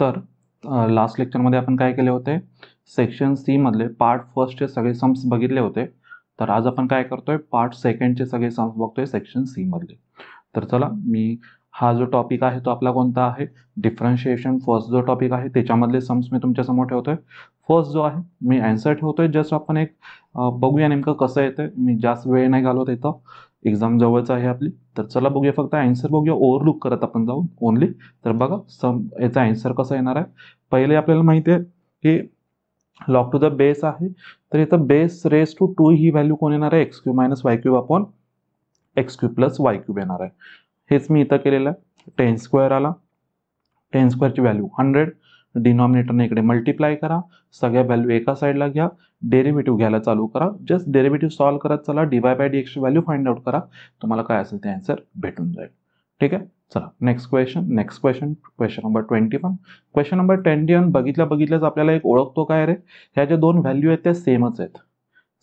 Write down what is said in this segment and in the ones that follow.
तर लास्ट लेक्चरमध्ये आपण काय केले होते, सेक्शन सी मधले पार्ट फर्स्टचे सगळे सम्स बघितले होते. तर आज आपण काय करतोय, पार्ट सेकंडचे सगळे सम्स बघतोय सेक्शन सी मधले. तर चला, मी हा जो टॉपिक आहे तो आपला कोणता आहे, डिफरन्शिएशन फर्स्ट जो टॉपिक आहे त्याच्यामधले सम्स मी तुमच्यासमोर ठेवतोय. फर्स्ट जो आहे मी आन्सर ठेवतोय, जस्ट आपण एक बघूया नेमकं कसं येतंय. मी जास्त वेळ नाही घालवत इथं, एक्झाम जवळच आहे आपली. तर चला बघूया, फक्त आन्सर बघूया, ओव्हरलुक करत आपण जाऊ ओनली. तर बघा याचा आन्सर कसा येणार आहे. पहिले आपल्याला माहिती आहे की लॉग टू द बेस आहे, तर इथं बेस रेस टू 2 ही व्हॅल्यू कोण येणार आहे, x cube minus y cube upon x cube plus y cube येणार आहे. हेच मी इथं केलेलं आहे. 10 स्क्वेअर आला, 10 स्क्वेअरची व्हॅल्यू 100, डिनॉमिनेटरने इकडे मल्टिप्लाय करा, सगळ्या व्हॅल्यू एका साईडला घ्या, डेरिव्हेटिव्ह घ्यायला चालू करा, जस्ट डेरिव्हेटिव्ह सॉल्व्ह करत चला, डीवाय बाय डीएक्सची व्हॅल्यू फाइंड आउट करा, तुम्हाला काय असेल ते आन्सर भेटून जाईल. ठीक आहे, चला next question, question number 21. Question number 21 बघितल्याच आपल्याला एक ओळखतो काय रे, ह्या ज्या दोन व्हॅल्यू आहेत त्या सेमच आहेत.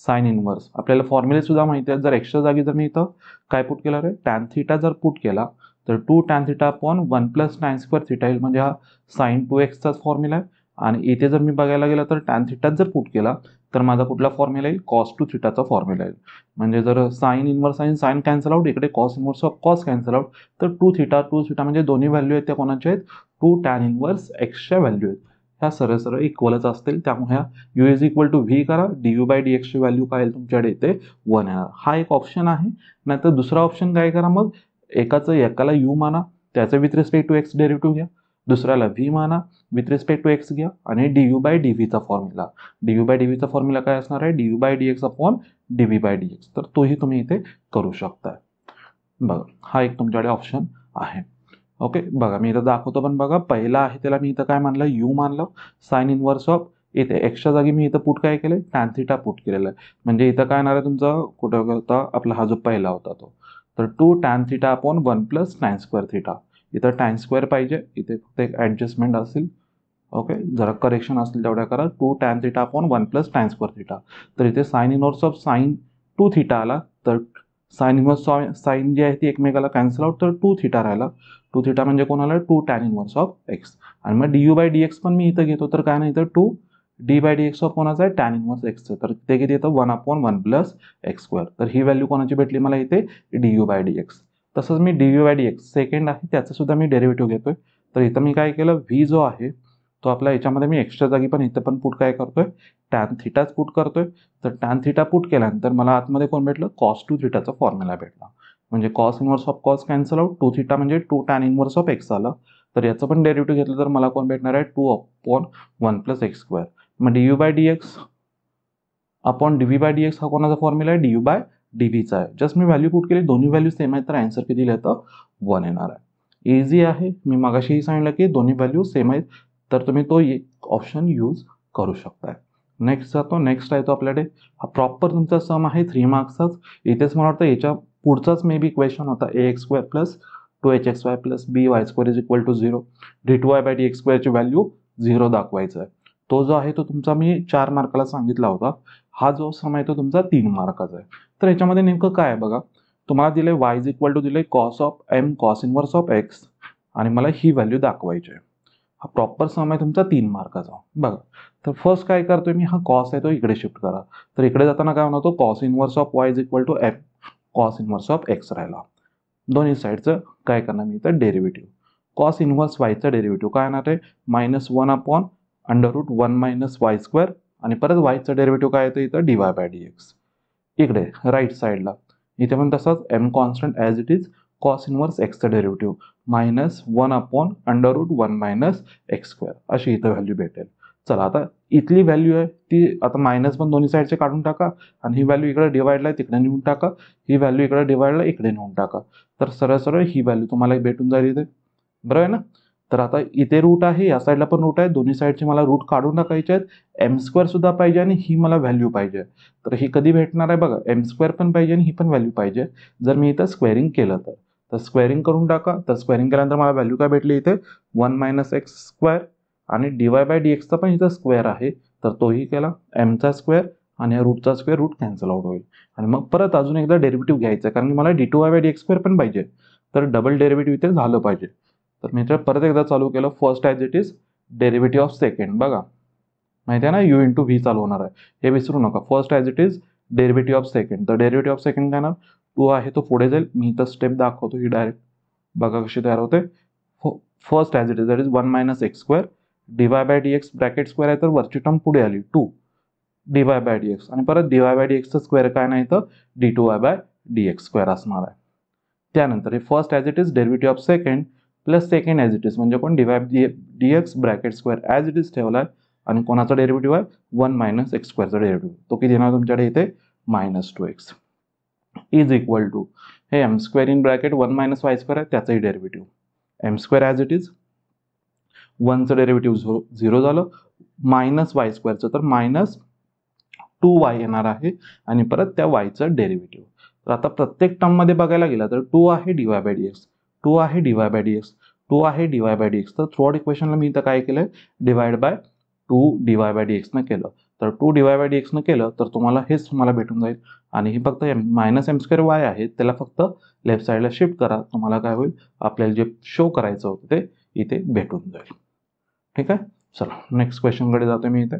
साइन इनवर्स आपल्याला फॉर्म्युले सुद्धा माहिती आहेत. जर एक्सच्या जागी जर मी इथं काय पुट केला रे, टॅन थिटा जर पुट केला तर 2 tan theta upon 1 plus tan square theta येईल, म्हणजे हा साइन 2x फॉर्म्युला आहे. आणि इथे जर मी बघायला गेलं तर टॅन थिटाच जर पुट केला तर माझा कुठला फॉर्म्युला येईल, कॉस 2 थिटाचा फॉर्म्युला येईल. म्हणजे जर साइन इनवर्स आणि साइन कॅन्सल आउट, इकडे cos inverse of cos cancel out, तर 2 थिटा म्हणजे दोन्ही व्हॅल्यू आहेत त्या कोणाच्या आहेत, 2 टॅन इनवर्स एक्सच्या व्हॅल्यू आहेत. ह्या सरळ सरळ इक्वलच असतील, त्यामुळे ह्या U is equal to V करा, डी यू बाय डी एक्सची व्हॅल्यू काय येईल तुमच्याकडे इथे 1 येणार. हा एक ऑप्शन आहे. नाहीतर दुसरा ऑप्शन काय करा, मग एकाला यू माना, त्याचं with respect to x derivative घ्या, दुसऱ्याला व्ही माना, विथ रिस्पेक्ट टू एक्स घ्या, आणि डी यू बाय डी व्हीचा formula. D you by D व्हीचा फॉर्म्युला काय असणार आहे, D you by D x upon D V by D X. तर तोही तुम्ही इथे करू शकता. बघा, हा एक तुमच्याकडे ऑप्शन आहे. ओके, बघा मी इथं दाखवतो, पण बघा पहिला आहे त्याला मी इथं काय मानलं, यू मानलं, साइन इनवर्स ऑफ, इथे एक्सच्या जागी मी इथं पुट काय केलं, टॅन थिटा पुट केलेलं आहे. म्हणजे इथं काय येणार आहे तुमचा, कुठं होता आपला हा जो पहिला होता तो, तर 2 tan theta upon 1 plus tan square theta. इथं टॅन स्क्वेअर पाहिजे, इथे फक्त एक ॲडजस्टमेंट असेल. ओके, जरा करेक्शन असतील तेवढ्या करा. 2 tan theta upon 1 plus tan square theta. तर इथे sine inverse of sine 2 theta आला, तर साइन इनवर्स साइन जी आहे ती एकमेकाला कॅन्सल आउट, तर 2 थिटा राहिला. 2 थिटा म्हणजे कोणाला, 2 टॅन इनवर्स ऑफ एक्स. आणि मग d you by D x पण मी इथं घेतो, तर काय नाही तर 2 d by D x of कोणाचा आहे, टॅन इनवर्स एक्सचं. तर ते किती येतं, 1 अपॉन 1 प्लस एक्स स्क्वेअर. तर ही व्हॅल्यू कोणाची भेटली मला इथे, D you by D X. तसंच मी D you by D X second आहे त्याचं सुद्धा मी डेरिव्हेटिव्ह घेतोय. तर इथं मी काय केलं, व्ही जो आहे तो आपला याच्यामध्ये मी एक्सच्या जागी पण इथं पण पुट काय करतोय, टॅन थिटाच पुट करतोय. तर टॅन थिटा पुट केल्यानंतर मला आतमध्ये कोण भेटलं, कॉस 2 थिटाचा फॉर्म्युला भेटला. म्हणजे cos inverse of cos cancel out, 2 theta म्हणजे 2 टॅन इनवर्स ऑफ एक्स आलं. तर याचं पण डेरिव्हेटिव्ह घेतलं तर मला कोण भेटणार आहे, 2 अपॉन 1 प्लस एक्स स्क्वेअर. मग d you by D x upon D V by D x हा कोणाचा फॉर्म्युला आहे, डी यू बाय डी व्हीचा आहे. जस्ट मी व्हॅल्यू पुट केली, दोन्ही व्हॅल्यू सेम आहेत, तर आन्सर किती येतं, 1 येणार आहे. इझी आहे. मी मागाशीही सांगितलं की दोन्ही व्हॅल्यू सेम आहेत, तर तुम्ही तो ऑप्शन यूज करू शकताय. नेक्स्ट जातो. नेक्स्ट आहे तो आपल्याकडे हा प्रॉपर तुमचा सम आहे 3 मार्क्सचाच. इथेच मला वाटतं याच्या पुढचाच मे बी क्वेश्चन होता, A X square plus 2hxy plus B Y square is equal to 0, D 2y by D X स्क्वेअरची व्हॅल्यू 0 दाखवायचं आहे. तो जो आहे तो तुमचा मी 4 मार्काला सांगितला होता. हा जो सम आहे तो तुमचा 3 मार्काचा आहे. तर याच्यामध्ये नेमकं काय आहे बघा, तुम्हाला दिले y इज इक्वल टू दिले cos of m cos inverse of x, आणि मला ही व्हॅल्यू दाखवायची आहे. हा प्रॉपर सम आहे तुमचा 3 मार्काचा. बघा, तर फर्स्ट काय करतोय मी, हा कॉस आहे तो इकडे शिफ्ट करा. तर इकडे जाताना काय होणार, तो cos inverse of y is equal to m cos inverse of x राहिला. दोन्ही साईडचं काय करणार मी इथं, डेरिव्हेटिव्ह. कॉस इनवर्स वायचं डेरिव्हेटिव्ह काय येणार आहे, -1 अपॉन √1 मायनस वाय स्क्वेअर, आणि परत वायचं डेरिव्हेटिव्ह काय येतं इथं, D Y by D X. इकडे राईट साईडला इथे पण तसाच M constant as it is, cos inverse एक्सचं derivative -1 upon √1 minus x square, अशी इथं व्हॅल्यू भेटेल. चला, आता इथली व्हॅल्यू आहे ती आता मायनस पण दोन्ही साईडचे काढून टाका, आणि ही व्हॅल्यू इकडे डिवाइडला तिकडे नेऊन टाका, ही व्हॅल्यू इकडे डिवाइडला इकडे नेऊन टाका. तर सरळ सरळ ही व्हॅल्यू तुम्हाला भेटून जाईल इथे, बरोबर आहे ना. तर आता इथे रूट आहे, या साईडला पण रूट आहे, दोन्ही साईडचे मला रूट काढून टाकायचे आहेत. एम स्क्वेअर सुद्धा पाहिजे आणि ही मला व्हॅल्यू पाहिजे. तर ही कधी भेटणार आहे बघा, एम स्क्वेअर पण पाहिजे आणि ही पण व्हॅल्यू पाहिजे. जर मी इथं स्क्वेअरिंग केलं तर स्क्वेअरिंग करून टाका. तर स्क्वेअरिंग केल्यानंतर मला व्हॅल्यू काय भेटली इथे, 1 मायनस एक्स स्क्वेअर, आणि डी वाय बाय डी एक्सचा पण इथं स्क्वेअर आहे, तर तोही केला, एमचा स्क्वेअर आणि या रूटचा स्क्वेअर, रूट कॅन्सल आउट होईल. आणि मग परत अजून एकदा डेरिव्हेटिव्ह घ्यायचं, कारण मला d 2y by D x square पण पाहिजे, तर डबल डेरिव्हेटिव्ह इथे झालं पाहिजे. तर मित्र परत एकदा चालू केलं, first as it is derivative of second, बघा माहिती आहे ना यू इंटू व्ही चालू होणार आहे, हे विसरू नका. First as it is derivative of second, तर डेरिव्हेटिव्ह ऑफ सेकंड काय ना 2 आहे तो पुढे जाईल. मी तर स्टेप दाखवतो ही डायरेक्ट, बघा कशी तयार होते. First as it is that is 1 minus x square d y by D x, bracket square आहे तर वरची टर्म पुढे आली 2 डिवाय बाय डी एक्स, आणि परत डिवाय बाय डी एक्सचं स्क्वेअर काय नाही तर d2y bye D x square असणार आहे. त्यानंतर हे first as it is derivative of second plus second as it is म्हणजे कोण dy D x bracket square as it is ठेवला आहे, आणि कोणाचा डेरिव्हेटिव्ह आहे 1 मायनस एक्स स्क्वेअरचा डेरिव्हेटिव्ह, तो किती येणार तुमच्याकडे इथे -2x इज इक्वल टू हे M square in bracket 1 minus Y square आहे त्याचंही derivative, M square as it is 1चं डेरिव्हेटिव्ह 0 झालं, मायनस वाय स्क्वेअरचं तर -2y येणार आहे, आणि परत त्या वायचं डेरिव्हेटिव्ह. तर आता प्रत्येक टर्ममध्ये बघायला गेला तर 2 आहे डिवाय बाय डी एक्स, 2 आहे डिवाय बाय डी एक्स, 2 आहे डिवाय बाय डी एक्स. तर थ्रू आउट इक्वेशनला मी इथं काय केलं divide by 2 D Y by D एक्सनं केलं, तर 2 डिवाय बाय डी एक्सनं केलं तर तुम्हाला हेच तुम्हाला भेटून जाईल. आणि हे फक्त मायनस एम स्क्वेअर वाय आहे त्याला फक्त लेफ्ट साईडला शिफ्ट करा, तुम्हाला काय होईल आपल्याला जे शो करायचं होतं ते इथे भेटून जाईल. ठीक आहे, चला नेक्स्ट क्वेश्चनकडे जातो मी इथे.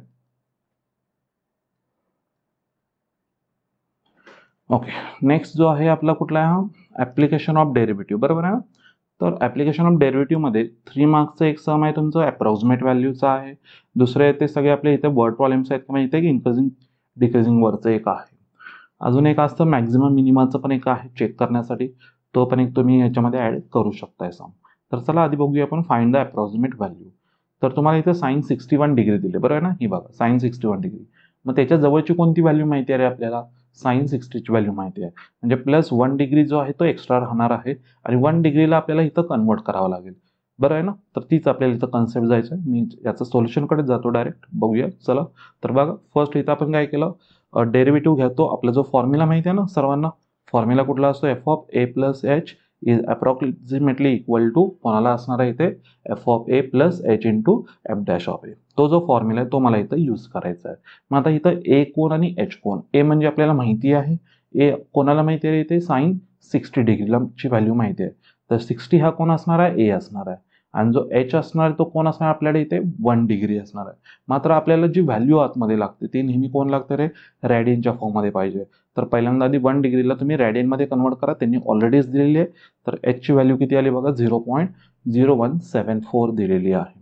ओके, नेक्स्ट जो आहे आपला कुठला आहे हा ॲप्लिकेशन ऑफ डेरिव्हेटिव्ह, बरोबर आहे ना. तर ॲप्लिकेशन ऑफ डेरिव्हेटिव्हमध्ये 3 मार्क्सचं एक सम आहे तुमचं अप्रॉक्सिमेट व्हॅल्यूचा आहे, दुसरे आहे ते सगळे आपले इथे वर्ड प्रॉब्लेम्स आहेत किंवा इथे इन्क्रीजिंग डिक्रीजिंग वरचं एक आहे. अजून एक असतं मॅक्झिमम मिनिममचं पण एक आहे चेक करण्यासाठी, तो पण एक तुम्ही ह्याच्यामध्ये ॲड करू शकताय सम. तर चला आधी बघूया आपण फाइंड द अप्रॉक्सिमेट व्हॅल्यू. तर तुम्हाला इथे साइन 61 डिग्री दिले, बरोबर आहे ना, ही बघा साइन 61 डिग्री. मग त्याच्या जवळची कोणती व्हॅल्यू माहिती आहे रे आपल्याला, साइन 60ची व्हॅल्यू माहिती आहे, म्हणजे +1 डिग्री जो आहे तो एक्स्ट्रा राहणार आहे, आणि 1 डिग्रीला आपल्याला इथं कन्वर्ट करावं लागेल, बरं आहे ना. तर तीच आपल्याला इथं कन्सेप्ट जायचं आहे. मी याचं सोल्युशनकडे जातो डायरेक्ट, बघूया चला. तर बघा फर्स्ट इथं आपण काय केलं, डेरिव्हेटिव्ह घेतो. आपला जो फॉर्म्युला माहिती आहे ना सर्वांना, फॉर्म्युला कुठला असतो F of A plus H is approximately equal to कोणाला असणार आहे इथे F of A plus H into F dash of A. तो जो फॉर्म्युला आहे तो मला इथं यूज करायचा आहे. मग आता इथं ए कोण आणि एच कोण, ए म्हणजे आपल्याला माहिती आहे, ए कोणाला माहिती आहे इथे साइन 60 डिग्रीची व्हॅल्यू माहिती आहे, तर 60 हा कोण असणार आहे ए असणार आहे, आणि जो एच असणार आहे तो कोण असणार आपल्याकडे इथे 1 डिग्री असणार आहे. मात्र आपल्याला जी व्हॅल्यू आतमध्ये लागते ती नेहमी कोण लागते रे रॅडियनच्या फॉर्ममध्ये पाहिजे. तर पहिल्यांदा आधी 1 डिग्रीला तुम्ही रॅडियनमध्ये कन्वर्ट करा, त्यांनी ऑलरेडीच दिलेली आहे. तर एचची व्हॅल्यू किती आली बघा 0.0174 दिलेली आहे.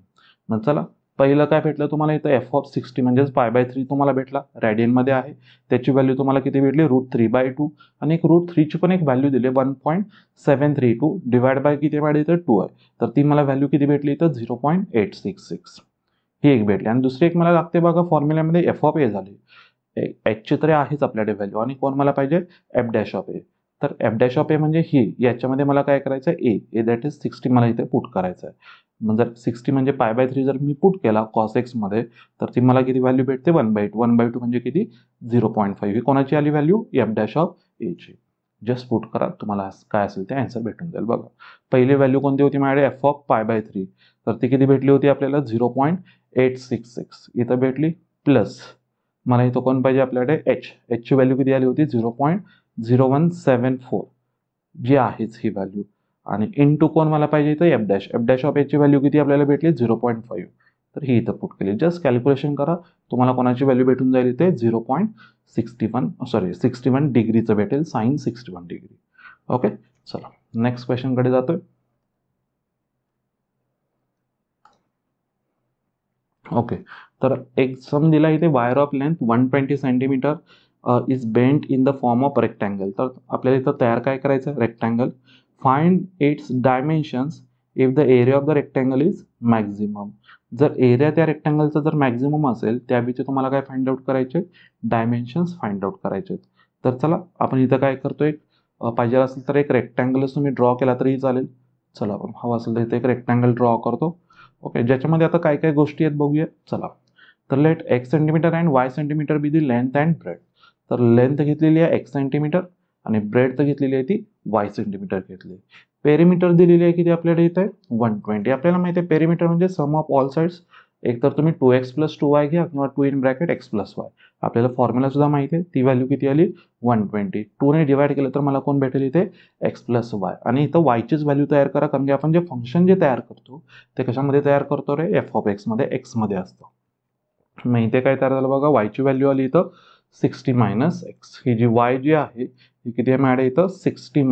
मग चला पहिलं काय भेटलं तुम्हाला इथं एफ ऑफ 60 म्हणजेच π/3 तुम्हाला भेटला, रॅडियनमध्ये आहे. त्याची व्हॅल्यू तुम्हाला किती भेटली √3/2, आणि एक √3ची पण एक व्हॅल्यू दिली 1.732 डिवाइड बाय किती वाढली तर 2 आहे, तर ती मला व्हॅल्यू किती भेटली तर 0.866 ही एक भेटली. आणि दुसरी एक मला लागते बघा फॉर्म्युल्यामध्ये एफ ऑफ ए झाली, एचची तरी आहेच आपल्याकडे व्हॅल्यू, आणि कोण मला पाहिजे एफ डॅश ऑफ ए. तर एफ डॅश ऑफ ए म्हणजे ही, याच्यामध्ये मला काय करायचं आहे ए दॅट इज 60 मला इथे पुट करायचं आहे. मग जर 60 म्हणजे π/3 जर मी पुट केला कॉस एक्समध्ये तर ती मला किती व्हॅल्यू भेटते 1/2, 1/2 म्हणजे किती 0.5. ही कोणाची आली व्हॅल्यू एफ डॅश ऑफ एची. जस्ट पुट करा, तुम्हाला काय असेल ते आन्सर भेटून जाईल. बघा पहिली व्हॅल्यू कोणती होती माझ्याकडे एफ ऑफ π/3, तर ती किती भेटली होती आपल्याला 0.866 इथं भेटली, प्लस मला इथं कोण पाहिजे आपल्याकडे एचची व्हॅल्यू किती आली होती 0.0174 जी आहेच ही व्हॅल्यू, आणि इंटू कोण मला पाहिजे इथं एफ डॅश ऑफ एची व्हॅल्यू किती आपल्याला भेटली 0.5, तर ही इथं पुट केली. जस्ट कॅल्क्युलेशन करा, तुम्हाला कोणाची व्हॅल्यू भेटून जाईल इथे 61 डिग्रीचं भेटेल, साइन 61 डिग्री. ओके चला नेक्स्ट क्वेश्चनकडे जातोय. ओके, तर एक सम दिला इथे wire of length 120 centimetre is bent in the form of rectangle. तर आपल्याला इथं तयार काय करायचं आहे rectangle, find its dimensions if the area of the rectangle is maximum. जर एरिया त्या रेक्टँगलचा जर मॅक्झिमम असेल त्यावेळी तुम्हाला काय फाइंड आउट करायचे, डायमेन्शन्स फाइंड आउट करायचे. तर चला आपण इथं काय करतोय, पाहिजे असेल तर एक रेक्टँगलच तुम्ही ड्रॉ केला तरी चालेल. चला आपण हवा असेल तर इथे एक रेक्टँगल ड्रॉ करतो. ओके, ज्याच्यामध्ये आता काय काय गोष्टी आहेत बघूया चला. तर let x centimetre and y centimetre be the length and breadth. तर लेंथ घेतलेली आहे एक्स सेंटीमीटर आणि ब्रेड तर घेतलेली आहे ती वाय सेंटीमीटर घेतली. पेरिमीटर दिलेली आहे किती आपल्याकडे इथे 120. आपल्याला माहिती आहे पेरिमीटर म्हणजे सम ऑफ ऑल साइड्स एक तर तुम्ही 2x + 2y घ्या किंवा 2 इन ब्रॅकेट x + y. आपल्याला फॉर्म्युला सुद्धा माहिती आहे, ती व्हॅल्यू किती आली 120. 2 ने डिवाइड केलं तर मला कोण भेटेल इथे x + y. आणि इथं y चीच व्हॅल्यू तयार करा, कारण की आपण जे फंक्शन जे तयार करतो ते कशामध्ये तयार करतो रे, f(x) मध्ये, x मध्ये असतं. मग इथे काय तयार झालं बघा, y ची व्हॅल्यू आली इथं 60 - x. ही जी y जी आहे ही किती आहे मॅडम इथं 60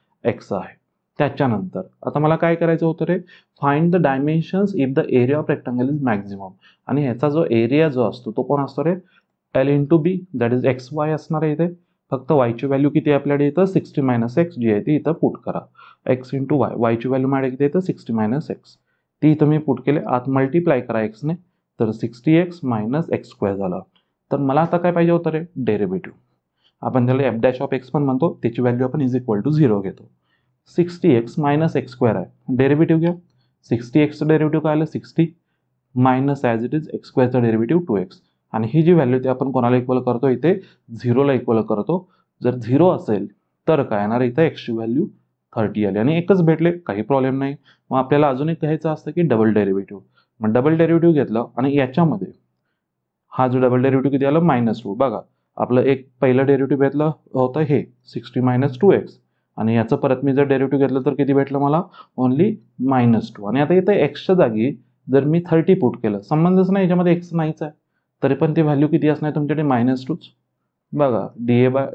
- x आहे. त्याच्यानंतर आता मला काय करायचं होतं रे, find the dimensions if the area of rectangle is maximum. आणि ह्याचा जो एरिया जो असतो तो कोण असतो रे, L × B, that is XY असणार आहे इथे. फक्त y ची व्हॅल्यू किती आहे आपल्याकडे इथं 60 - x जी आहे ती इथं पुट करा. x × y, y ची व्हॅल्यू माझ्या किती इथं 60 - x. ती इथं मी पुट केले, आत मल्टिप्लाय करा x ने, तर 60x - x² झालं. तर मला आता काय पाहिजे होतं रे, डेरिव्हेटिव्ह. आपण त्याला f' पण म्हणतो, त्याची व्हॅल्यू आपण =0 घेतो. 60x - x² आहे, डेरिव्हेटिव्ह घ्या. 60xचं डेरिव्हेटिव्ह काय आलं 60 minus as it is x² derivative 2x. आणि ही जी व्हॅल्यू ती आपण कोणाला इक्वल करतो इथे 0ला इक्वल करतो. जर 0 असेल तर काय येणार इथे x ची व्हॅल्यू 30 आली आणि एकच भेटले, काही प्रॉब्लेम नाही. मग आपल्याला अजून एक घ्यायचं असतं की डबल डेरिव्हेटिव्ह. मग डबल डेरिव्हेटिव्ह घेतलं आणि याच्यामध्ये हा जो डबल डेरिव्हेटिव्ह किती आलं -2. बघा आपलं एक पहिलं डेरिव्हेटिव्ह घेतलं होतं हे 60 - 2x आणि याचं परत मी जर डेरिव्हेटिव्ह घेतलं तर किती भेटलं मला ओनली -2. आणि आता इथे एक्सच्या जागी जर मी 30 पुट केलं, संबंधच नाही याच्यामध्ये एक्स नाहीच आहे, तरी पण ती व्हॅल्यू किती असणार तुमच्याकडे -2च. बघा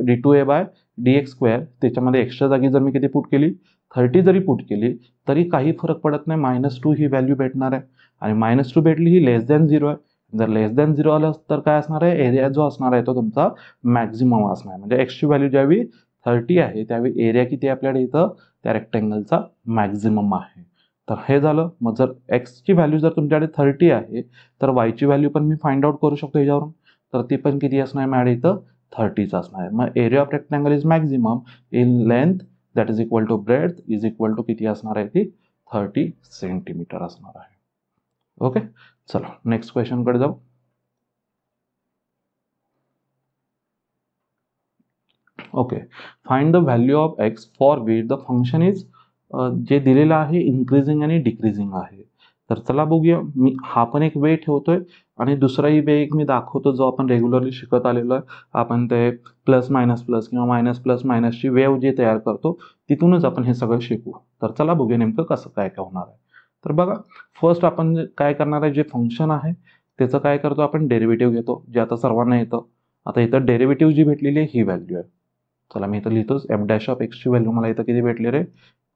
d2a/dx² त्याच्यामध्ये एक्सच्या जागी जर मी किती पुट केली 30 जरी पुट केली तरी काही फरक पडत नाही, -2 ही व्हॅल्यू भेटणार आहे. आणि -2 भेटली ही <0 आहे. जर <0 आलं तर काय असणार आहे, एरिया जो असणार आहे तो तुमचा मॅक्झिमम असणार आहे. म्हणजे एक्सची व्हॅल्यू ज्यावेळी 30 आहे त्यावेळी एरिया किती आहे आपल्याकडे इथं त्या रेक्टँगलचा मॅक्झिमम आहे. तर हे झालं. मग जर एक्सची व्हॅल्यू जर तुमच्याकडे 30 आहे तर वायची व्हॅल्यू पण मी फाइंड आउट करू शकतो याच्यावरून. तर ती पण किती असणार आहे मॅडम इथं 30च असणार आहे. मग area of rectangle is maximum in length that is equal to breadth is equal to किती असणार आहे ती 30 सेंटीमीटर असणार आहे. ओके, चला नेक्स्ट क्वेश्चन कडे जाऊ. Okay, find the value of x for which the function is जे दिलेलं आहे इन्क्रीजिंग आणि डिक्रीजिंग आहे. तर चला बघूया. मी हा पण एक वे ठेवतोय आणि दुसराही वे एक मी दाखवतो जो आपण रेग्युलरली शिकत आलेलो आहे. आपण ते प्लस मायनस प्लस किंवा मायनस प्लस मायनसची वेव जी तयार करतो तिथूनच आपण हे सगळं शिकू. तर चला बघूया नेमकं कसं काय काय होणार आहे. तर बघा, फर्स्ट आपण काय करणार आहे, जे फंक्शन आहे त्याचं काय करतो आपण डेरिव्हेटिव्ह घेतो, जे आता सर्वांना येतं. आता इथं डेरिव्हेटिव्ह जी भेटलेली आहे ही व्हॅल्यू आहे. चला मी इथं लिहितोच f' ची व्हॅल्यू मला इथं किती भेटली रे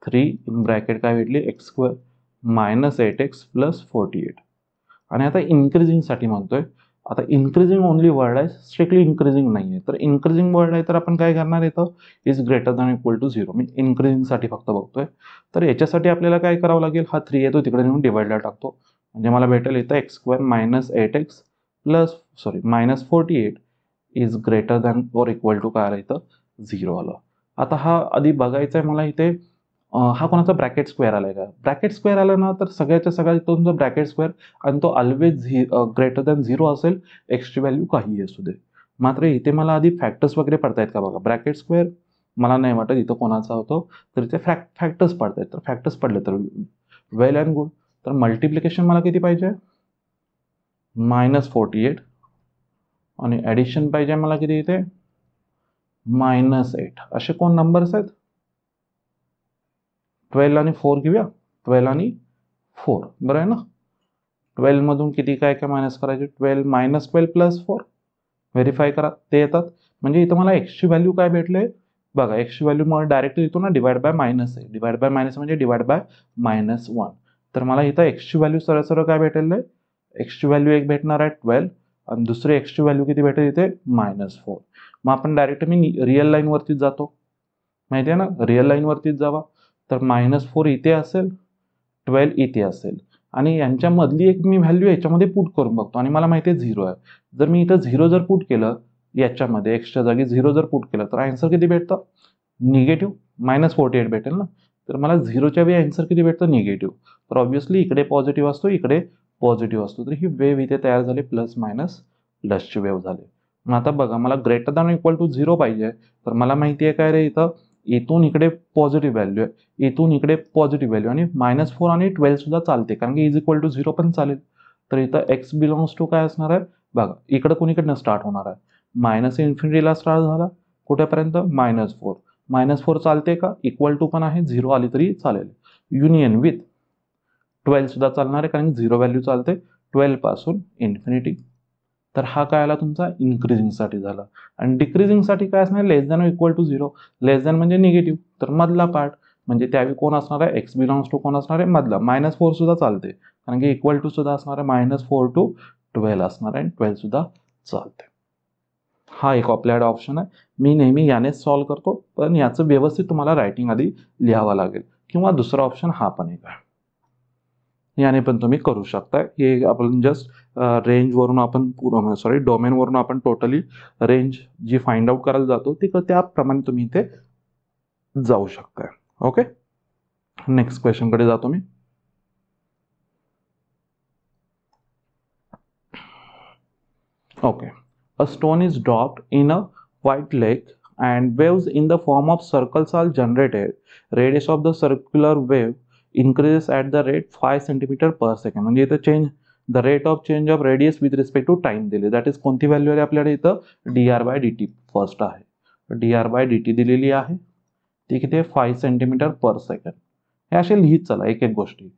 3 इन ब्रॅकेट काय भेटली x² -8x + 48. आणि आता इन्क्रीजिंगसाठी म्हणतोय. आता इन्क्रीजिंग ओनली वर्ड आहे, स्ट्रिक्टली इन्क्रीजिंग नाही आहे. तर इन्क्रीजिंग वर्ड आहे तर आपण काय करणार इथं इज >= 0. मी इन्क्रीजिंगसाठी फक्त बघतोय. तर याच्यासाठी आपल्याला काय करावं लागेल, हा 3 येतो तिकडे नेऊन डिवाइडला टाकतो. म्हणजे मला भेटेल इथं x² -8x -48 इज >= काय आलं इथं 0 आलं. आता हा आधी बघायचा आहे मला इथे हा कोणाचा ब्रॅकेट स्क्वेअर आलाय का. ब्रॅकेट स्क्वेअर आला ना तर सगळ्याच्या सगळ्यात तुमचा ब्रॅकेट स्क्वेअर आणि तो ऑलवेज >0 असेल, एक्सची व्हॅल्यू काही असू दे. मात्र इथे मला आधी फॅक्टर्स वगैरे पडतायत का बघा. ब्रॅकेट स्क्वेअर मला नाही वाटत इथं कोणाचा होतो, तर इथे फॅक्टर्स पडतायत. तर फॅक्टर्स पडले तर वेल अँड गुड. तर मल्टिप्लिकेशन मला किती पाहिजे -48 आणि ॲडिशन पाहिजे मला किती इथे -8. असे कोण नंबर्स आहेत, 12 आणि 4 घेऊया. 12 आणि 4 बरं आहे ना. 12 मधून किती काय काय मायनस करायचे, 12 -12 + 4 व्हेरीफाय करा, ते येतात. म्हणजे इथं मला एक्सची व्हॅल्यू काय भेटले बघा. एक्सची व्हॅल्यू मला डायरेक्ट येतो ना डिवाइड बाय मायनस आहे. डिवाइड बाय मायनस म्हणजे डिवाइड बाय -1. तर मला इथं एक्सची व्हॅल्यू सरळ सरळ काय भेटेल आहे, एक्सची व्हॅल्यू एक भेटणार आहे 12 आणि दुसरी एक्सची व्हॅल्यू किती भेटेल इथे -4. मग आपण डायरेक्ट मी रिअल लाईनवरतीच जातो, माहिती आहे ना, रिअल लाईनवरतीच जावा. तर -4 इथे असेल, 12 इथे असेल आणि यांच्यामधली एक मी व्हॅल्यू याच्यामध्ये पुट करून बघतो आणि मला माहिती आहे 0 आहे. जर मी इथं 0 जर पुट केलं याच्यामध्ये एक्सच्या जागी 0 जर पुट केलं तर आन्सर किती भेटतं निगेटिव्ह -48 भेटेल ना. तर मला 0च्या वेळी आन्सर किती भेटतं निगेटिव्ह. तर ऑब्व्हियसली इकडे पॉझिटिव्ह असतो, इकडे पॉझिटिव्ह असतो. तर ही वेव इथे तयार झाली, प्लस मायनस प्लसची वेव झाली. मग आता बघा मला >0 पाहिजे. तर मला माहिती आहे काय रे, इथून इकडे पॉझिटिव्ह व्हॅल्यू आहे, इथून इकडे पॉझिटिव्ह व्हॅल्यू आणि -4 आणि 12 सुद्धा चालते, कारण की =0 पण चालेल. तर इथं एक्स बिलॉंग्स टू काय असणार आहे बघा, इकडं कुणीकडनं स्टार्ट होणार आहे, मायनस इन्फिनिटीला स्टार्ट झाला कुठेपर्यंत -4. -4 चालते का, इक्वल टू पण आहे, 0 आली तरी चालेल, युनियन विथ 12 सुद्धा चालणार आहे कारण 0 व्हॅल्यू चालते 12 पासून इन्फिनिटी. तर हा काय आला तुमचा इन्क्रीजिंगसाठी झाला. आणि डिक्रीजिंगसाठी काय असणार, less than equal to 0. Less than म्हणजे निगेटिव्ह, तर मधला पार्ट म्हणजे त्यावेळी कोण असणार आहे, एक्स बिलॉंग्स टू कोण असणार आहे मधला. -4 सुद्धा चालते कारण की इक्वल टू सुद्धा असणार आहे, -4 to 12 असणार आहे, 12 सुद्धा चालते. हा एक आपल्याकडे ऑप्शन आहे. मी नेहमी यानेच सॉल्व्ह करतो, पण याचं व्यवस्थित तुम्हाला रायटिंग आधी लिहावं लागेल. किंवा दुसरा ऑप्शन हा पण एक आहे, याने पण तुम्ही करू शकता. हे आपण जस्ट रेंजवरून आपण डोमेनवरून आपण टोटली रेंज जी फाइंड आउट करायला जातो ती त्याप्रमाणे तुम्ही इथे जाऊ शकता. ओके, नेक्स्ट क्वेश्चनकडे जातो मी. Okay, a stone is dropped in a white lake and waves in the form of circles are generated. Radius of the circular wave increases at the rate 5 cm per second. म्हणजे इथं change the rate of change of radius with respect to time दिले. That is कोणती value आहे आपल्याकडे इथं, dr/dt first आहे, dr/dt दिलेली आहे ती किती आहे 5 cm per second. हे असे लिहित चला एक एक गोष्टी.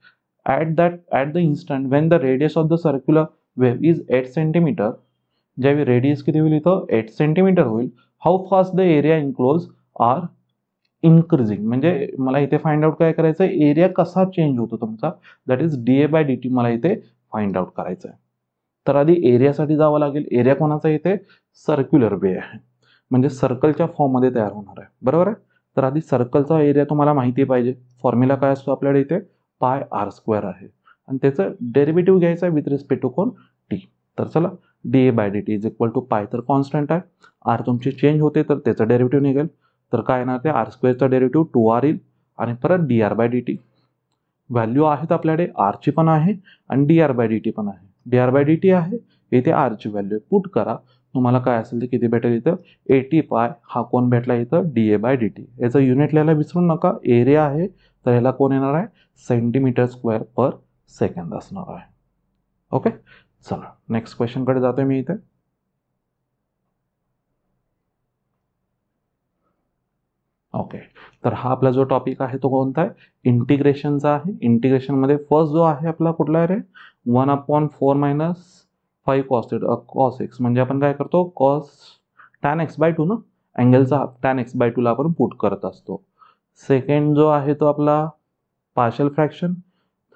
At the instant when the radius of the circular wave is 8 cm, ज्यावेळी रेडियस किती होईल इथं 8 cm होईल, how fast the area enclose are increasing. म्हणजे मला इथे फाइंड आउट काय करायचं आहे, एरिया कसा चेंज होतो तुमचा, दॅट इज dA/dt मला इथे फाइंड आउट करायचं आहे. तर आधी एरियासाठी जावं लागेल. एरिया कोणाचा इथे सर्क्युलर वे आहे म्हणजे सर्कलच्या फॉर्ममध्ये तयार होणार आहे, बरोबर आहे. तर आधी सर्कलचा एरिया तुम्हाला माहिती पाहिजे. फॉर्म्युला काय असतो आपल्याकडे इथे πr² आहे आणि त्याचं डेरिव्हेटिव्ह घ्यायचं आहे विथ रिस्पेक्ट टू कोण टी. तर चला dA/dt इज इक्वल टू पाय, तर कॉन्स्टंट आहे, आर तुमची चेंज होते तर त्याचं डेरिव्हेटिव्ह निघेल. तर काय येणार ते r² डेरिव्हेटिव्ह 2r येईल आणि परत dr/dt. व्हॅल्यू आहेत आपल्याकडे, आरची पण आहे आणि dr/dt पण आहे. dr/dt आहे, इथे आरची व्हॅल्यू पुट करा, तुम्हाला काय असेल ते किती भेटेल इथं 80 पाय. हा कोण भेटला इथं dA/dt. याचं युनिट लिहायला विसरू नका, एरिया आहे तर याला कोण येणार आहे cm² per सेकंद असणार आहे. ओके, चला नेक्स्ट क्वेश्चनकडे जातोय मी इथे. ओके, तर हा आपला जो टॉपिक आहे तो कोणता आहे, इंटिग्रेशनचा आहे. इंटिग्रेशनमध्ये फर्स्ट जो आहे आपला कुठला आहे रे, 1/4 - 5 cos x. म्हणजे आपण काय करतो, tan x/2 ना, अँगलचा tan x/2 ला आपण पुट करत असतो. सेकंड जो आहे तो आपला पार्शियल फ्रॅक्शन.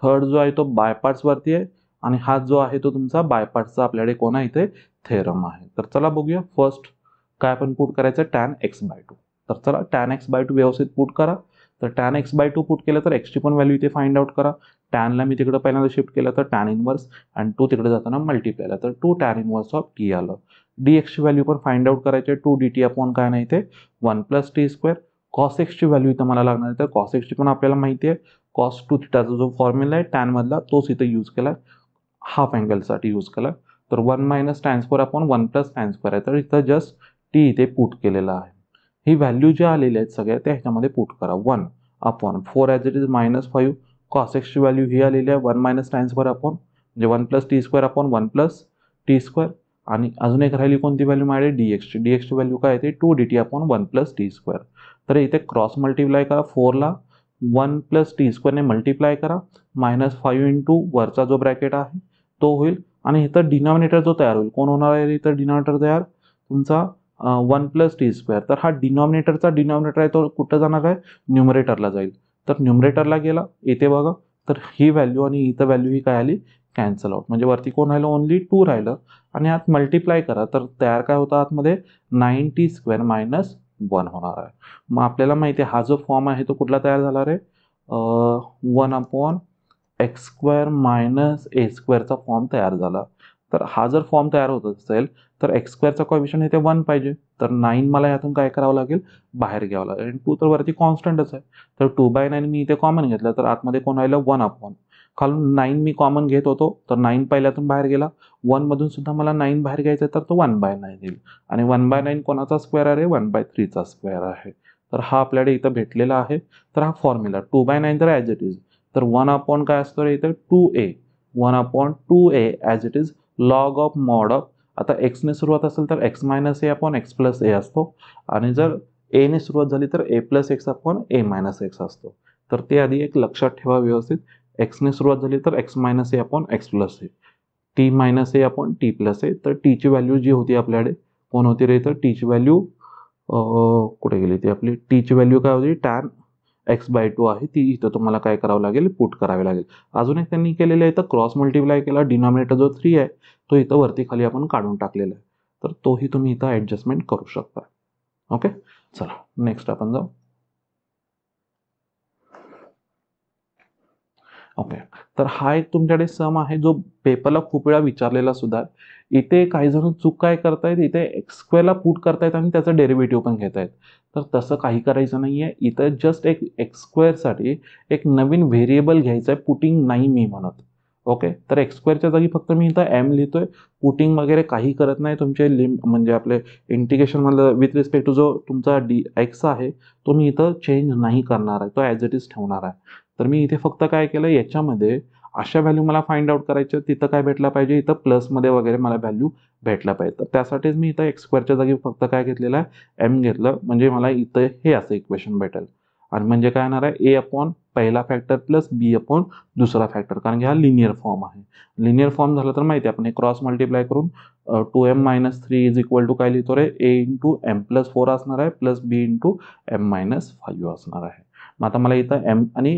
थर्ड जो आहे तो बाय पार्ट्स वरती आहे आणि हा जो आहे तो तुमचा बाय पार्ट्सचा आपल्याकडे कोण आहे इथे थेरम आहे. तर चला बघूया, फर्स्ट काय आपण पुट करायचं tan x/2. तर चला tan x/2 व्यवस्थित पुट करा. तर tan x/2 पुट केलं तर x ची पण व्हॅल्यू इथे फाइंड आउट करा. टॅनला मी तिकडे पहिल्यांदा शिफ्ट केलं तर tan इनवर्स आणि 2 तिकडे जाताना मल्टिप्लायला तर 2 tan इनवर्स ऑफ t आलं. dx ची व्हॅल्यू पण फाइंड आउट करायची आहे, 2dt अपॉन काय नाही इथे 1 + t². cos x ची व्हॅल्यू इथं मला लागणार आहे, तर cos x ची पण आपल्याला माहिती आहे, cos 2 थिटाचा जो फॉर्म्युला आहे टॅन मधला तोच इथे यूज केला, हाफ अँगलसाठी यूज केला. तर 1 - tan² अपॉन 1 + tan² आहे, तर इथं जस्ट t इथे पुट केलेला आहे. ही व्हॅल्यू ज्या आलेल्या आहेत सगळ्या त्या ह्याच्यामध्ये पुट करा. 1/4 as it is -5. cos x ची व्हॅल्यू ही आलेली आहे 1 - tan² अपॉन म्हणजे 1 + t² अपॉन 1 + t². आणि अजून एक राहिली कोणती व्हॅल्यू माझ्या dx ची. dx ची व्हॅल्यू काय येते 2dt अपॉन 1 + t². तर इथे क्रॉस मल्टिप्लाय करा, 4 ला 1 + t² ने मल्टिप्लाय करा, -5 इंटू वरचा जो ब्रॅकेट आहे तो होईल आणि इथं डिनॉमिनेटर जो तयार होईल कोण होणार आहे इथं डिनॉमिनेटर तयार तुमचा 1 + t². तर हा डिनॉमिनेटरचा डिनॉमिनेटर आहे तो कुठं जाणार आहे, न्यूमरेटरला जाईल. तर न्यूमरेटरला गेला इथे बघा, तर ही व्हॅल्यू आणि इथं व्हॅल्यू ही काय आली कॅन्सल आउट, म्हणजे वरती कोण राहिलं ओनली 2 राहिलं आणि आत मल्टिप्लाय करा तर तयार काय होतं आतमध्ये 9t² - 1 होणार आहे. मग आपल्याला माहिती आहे हा जो फॉर्म आहे तो कुठला तयार झाला रे, 1/x² - a² चा फॉर्म तयार झाला. तर हा जर फॉर्म तयार होत असेल तर x² चा कोएफिशियंट इथे 1 पाहिजे, तर 9 मला यातून काय करावं लागेल बाहेर घ्यावं लागेल आणि 2 तर वरती कॉन्स्टंटच आहे. तर 2/9 मी इथे कॉमन घेतलं तर आतमध्ये कोण राहिलं 1 अपॉन खालून 9 मी कॉमन घेत होतो तर 9 पहिल्यातून बाहेर गेला, 1 मधून सुद्धा मला 9 बाहेर घ्यायचं तर तो 1/9 येईल आणि 1/9 कोणाचा स्क्वेअर आहे 1/3 चा स्क्वेअर आहे. तर हा आपल्याकडे इथं भेटलेला आहे. तर हा फॉर्म्युला 2/9 तर ॲज इट इज, तर 1 अपॉन काय असतो रे इथं 2a 1/2a as it is log of mod of, आता एक्सने सुरुवात असेल तर x मायनस ए अपॉन एक्स प्लस ए असतो, आणि जर एने सुरुवात झाली तर ए प्लस एक्स अपॉन ए मायनस एक्स असतो. तर ते आधी एक लक्षात ठेवा व्यवस्थित. एक्सने सुरुवात झाली तर एक्स मायनस ए अपॉन एक्स प्लस ए, टी मायनस ए अपॉन टी प्लस ए. तर टीची व्हॅल्यू जी होती आपल्याकडे कोण होती रे, तर टीची व्हॅल्यू कुठे गेली ती आपली, टीची व्हॅल्यू काय होती, टॅन x/2 आहे, ती इथं तुम्हाला काय करावं लागेल, पुट करावी लागेल. अजून एक त्यांनी केलेलं आहे, इथं क्रॉस मल्टिप्लाय केला, डिनॉमिनेटर जो 3 आहे तो इथं वरती खाली आपण काढून टाकलेला आहे, तर तोही तुम्ही इथं ॲडजस्टमेंट करू शकता. ओके, चला नेक्स्ट आपण जाऊ. ओके, तर हा एक तुमच्याकडे सम आहे जो पेपरला खूप वेळा विचारलेला सुद्धा. इथे काही जण चूक काय करतायत, इथे एक्स स्क्वेअरला पुट करतायत आणि त्याचं डेरिव्हेटिव्ह पण घेतायत. तर तसं काही करायचं नाहीये. इथं जस्ट एक एक्स स्क्वेअरसाठी एक नवीन व्हेरिएबल घ्यायचं आहे, पुटिंग नाही मी म्हणत. ओके, तर एक्स स्क्वेअरच्या जागी फक्त मी इथं एम लिहितोय, पुटिंग वगैरे काही करत नाही. तुमचे म्हणजे आपले इंटिग्रेशनमधलं विथ रिस्पेक्ट टू जो तुमचा एक्स आहे तो मी इथं चेंज नाही करणार आहे, तो ॲज इट इज ठेवणार आहे. तर मी इथे फक्त काय केलं, याच्यामध्ये अशा व्हॅल्यू मला फाइंड आउट करायच्या, तिथं काय भेटला पाहिजे, इथं प्लसमध्ये वगैरे मला व्हॅल्यू भेटला पाहिजे. तर त्यासाठीच मी इथं एक्स स्क्वेअरच्या जागी फक्त काय घेतलेलं आहे, एम घेतलं, म्हणजे मला इथं हे असं इक्वेशन भेटेल. आणि म्हणजे काय येणार आहे, ए अपॉन पहिला फॅक्टर प्लस बी अपॉन दुसरा फॅक्टर, कारण की हा लिनियर फॉर्म आहे. लिनियर फॉर्म झालं तर माहिती आहे आपण हे क्रॉस मल्टिप्लाय करून 2m-3 इज इक्वल टू काय लिहितो रे, ए इंटू एम प्लस 4 असणार आहे प्लस बी इंटू एम मायनस 5 असणार आहे. मग आता मला इथं एम आणि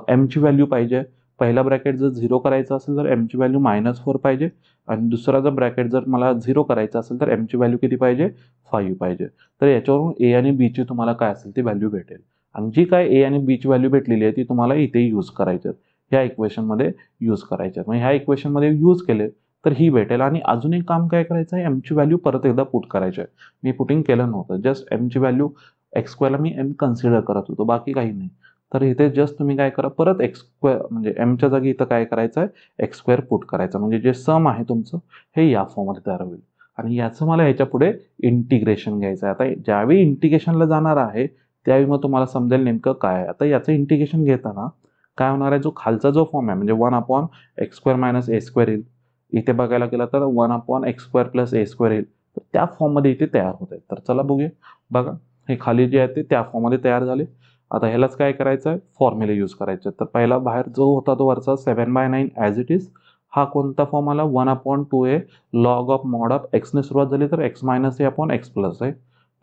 एमची व्हॅल्यू पाहिजे. पहिला ब्रॅकेट जर 0 करायचा असेल तर एमची व्हॅल्यू -4 पाहिजे, आणि दुसरा जर ब्रॅकेट जर मला 0 करायचा असेल तर एमची व्हॅल्यू किती पाहिजे, 5 पाहिजे. तर याच्यावरून ए आणि बीची तुम्हाला काय असेल ती व्हॅल्यू भेटेल, आणि जी काय ए आणि बीची व्हॅल्यू भेटलेली आहे ती तुम्हाला इथे यूज करायची आहे, ह्या इक्वेशनमध्ये यूज करायच्या. मग ह्या इक्वेशनमध्ये यूज केले तर ही भेटेल. आणि अजून एक काम काय करायचं आहे, एमची व्हॅल्यू परत एकदा पुट करायची आहे. मी पुटिंग केलं नव्हतं, जस्ट एमची व्हॅल्यू एक्स स्क्वेअरला मी एम कन्सिडर करत होतो, बाकी काही नाही. तर इथे जस्ट तुम्ही काय करा, परत एक्स स्क्वेअर म्हणजे एमच्या जागी इथं काय करायचं आहे, एक्स स्क्वेअर पुट करायचं, म्हणजे जे सम आहे तुमचं हे या फॉर्ममध्ये तयार होईल. आणि याचं मला ह्याच्या पुढे इंटिग्रेशन घ्यायचं आहे. आता ज्यावेळी इंटिग्रेशनला जाणार आहे त्यावेळी मग तुम्हाला समजेल नेमकं काय आहे. आता याचं इंटिग्रेशन घेताना काय होणार आहे, जो खालचा जो फॉर्म आहे म्हणजे 1/x² - a² येईल, इथे बघायला गेलं तर 1/x² + a² येईल, तर त्या फॉर्ममध्ये इथे तयार होत आहे. तर चला बघूया. बघा, हे खाली जे आहे ते त्या फॉर्ममध्ये तयार झाले. आता ह्यालाच काय करायचं आहे, फॉर्म्युले यूज करायचे. तर पहिला बाहेर जो होता तो वरचा 7/9 ॲज इट इज, हा कोणता फॉर्म आला, 1/2a log of mod of एक्सने सुरुवात झाली तर x - a upon X plus आहे,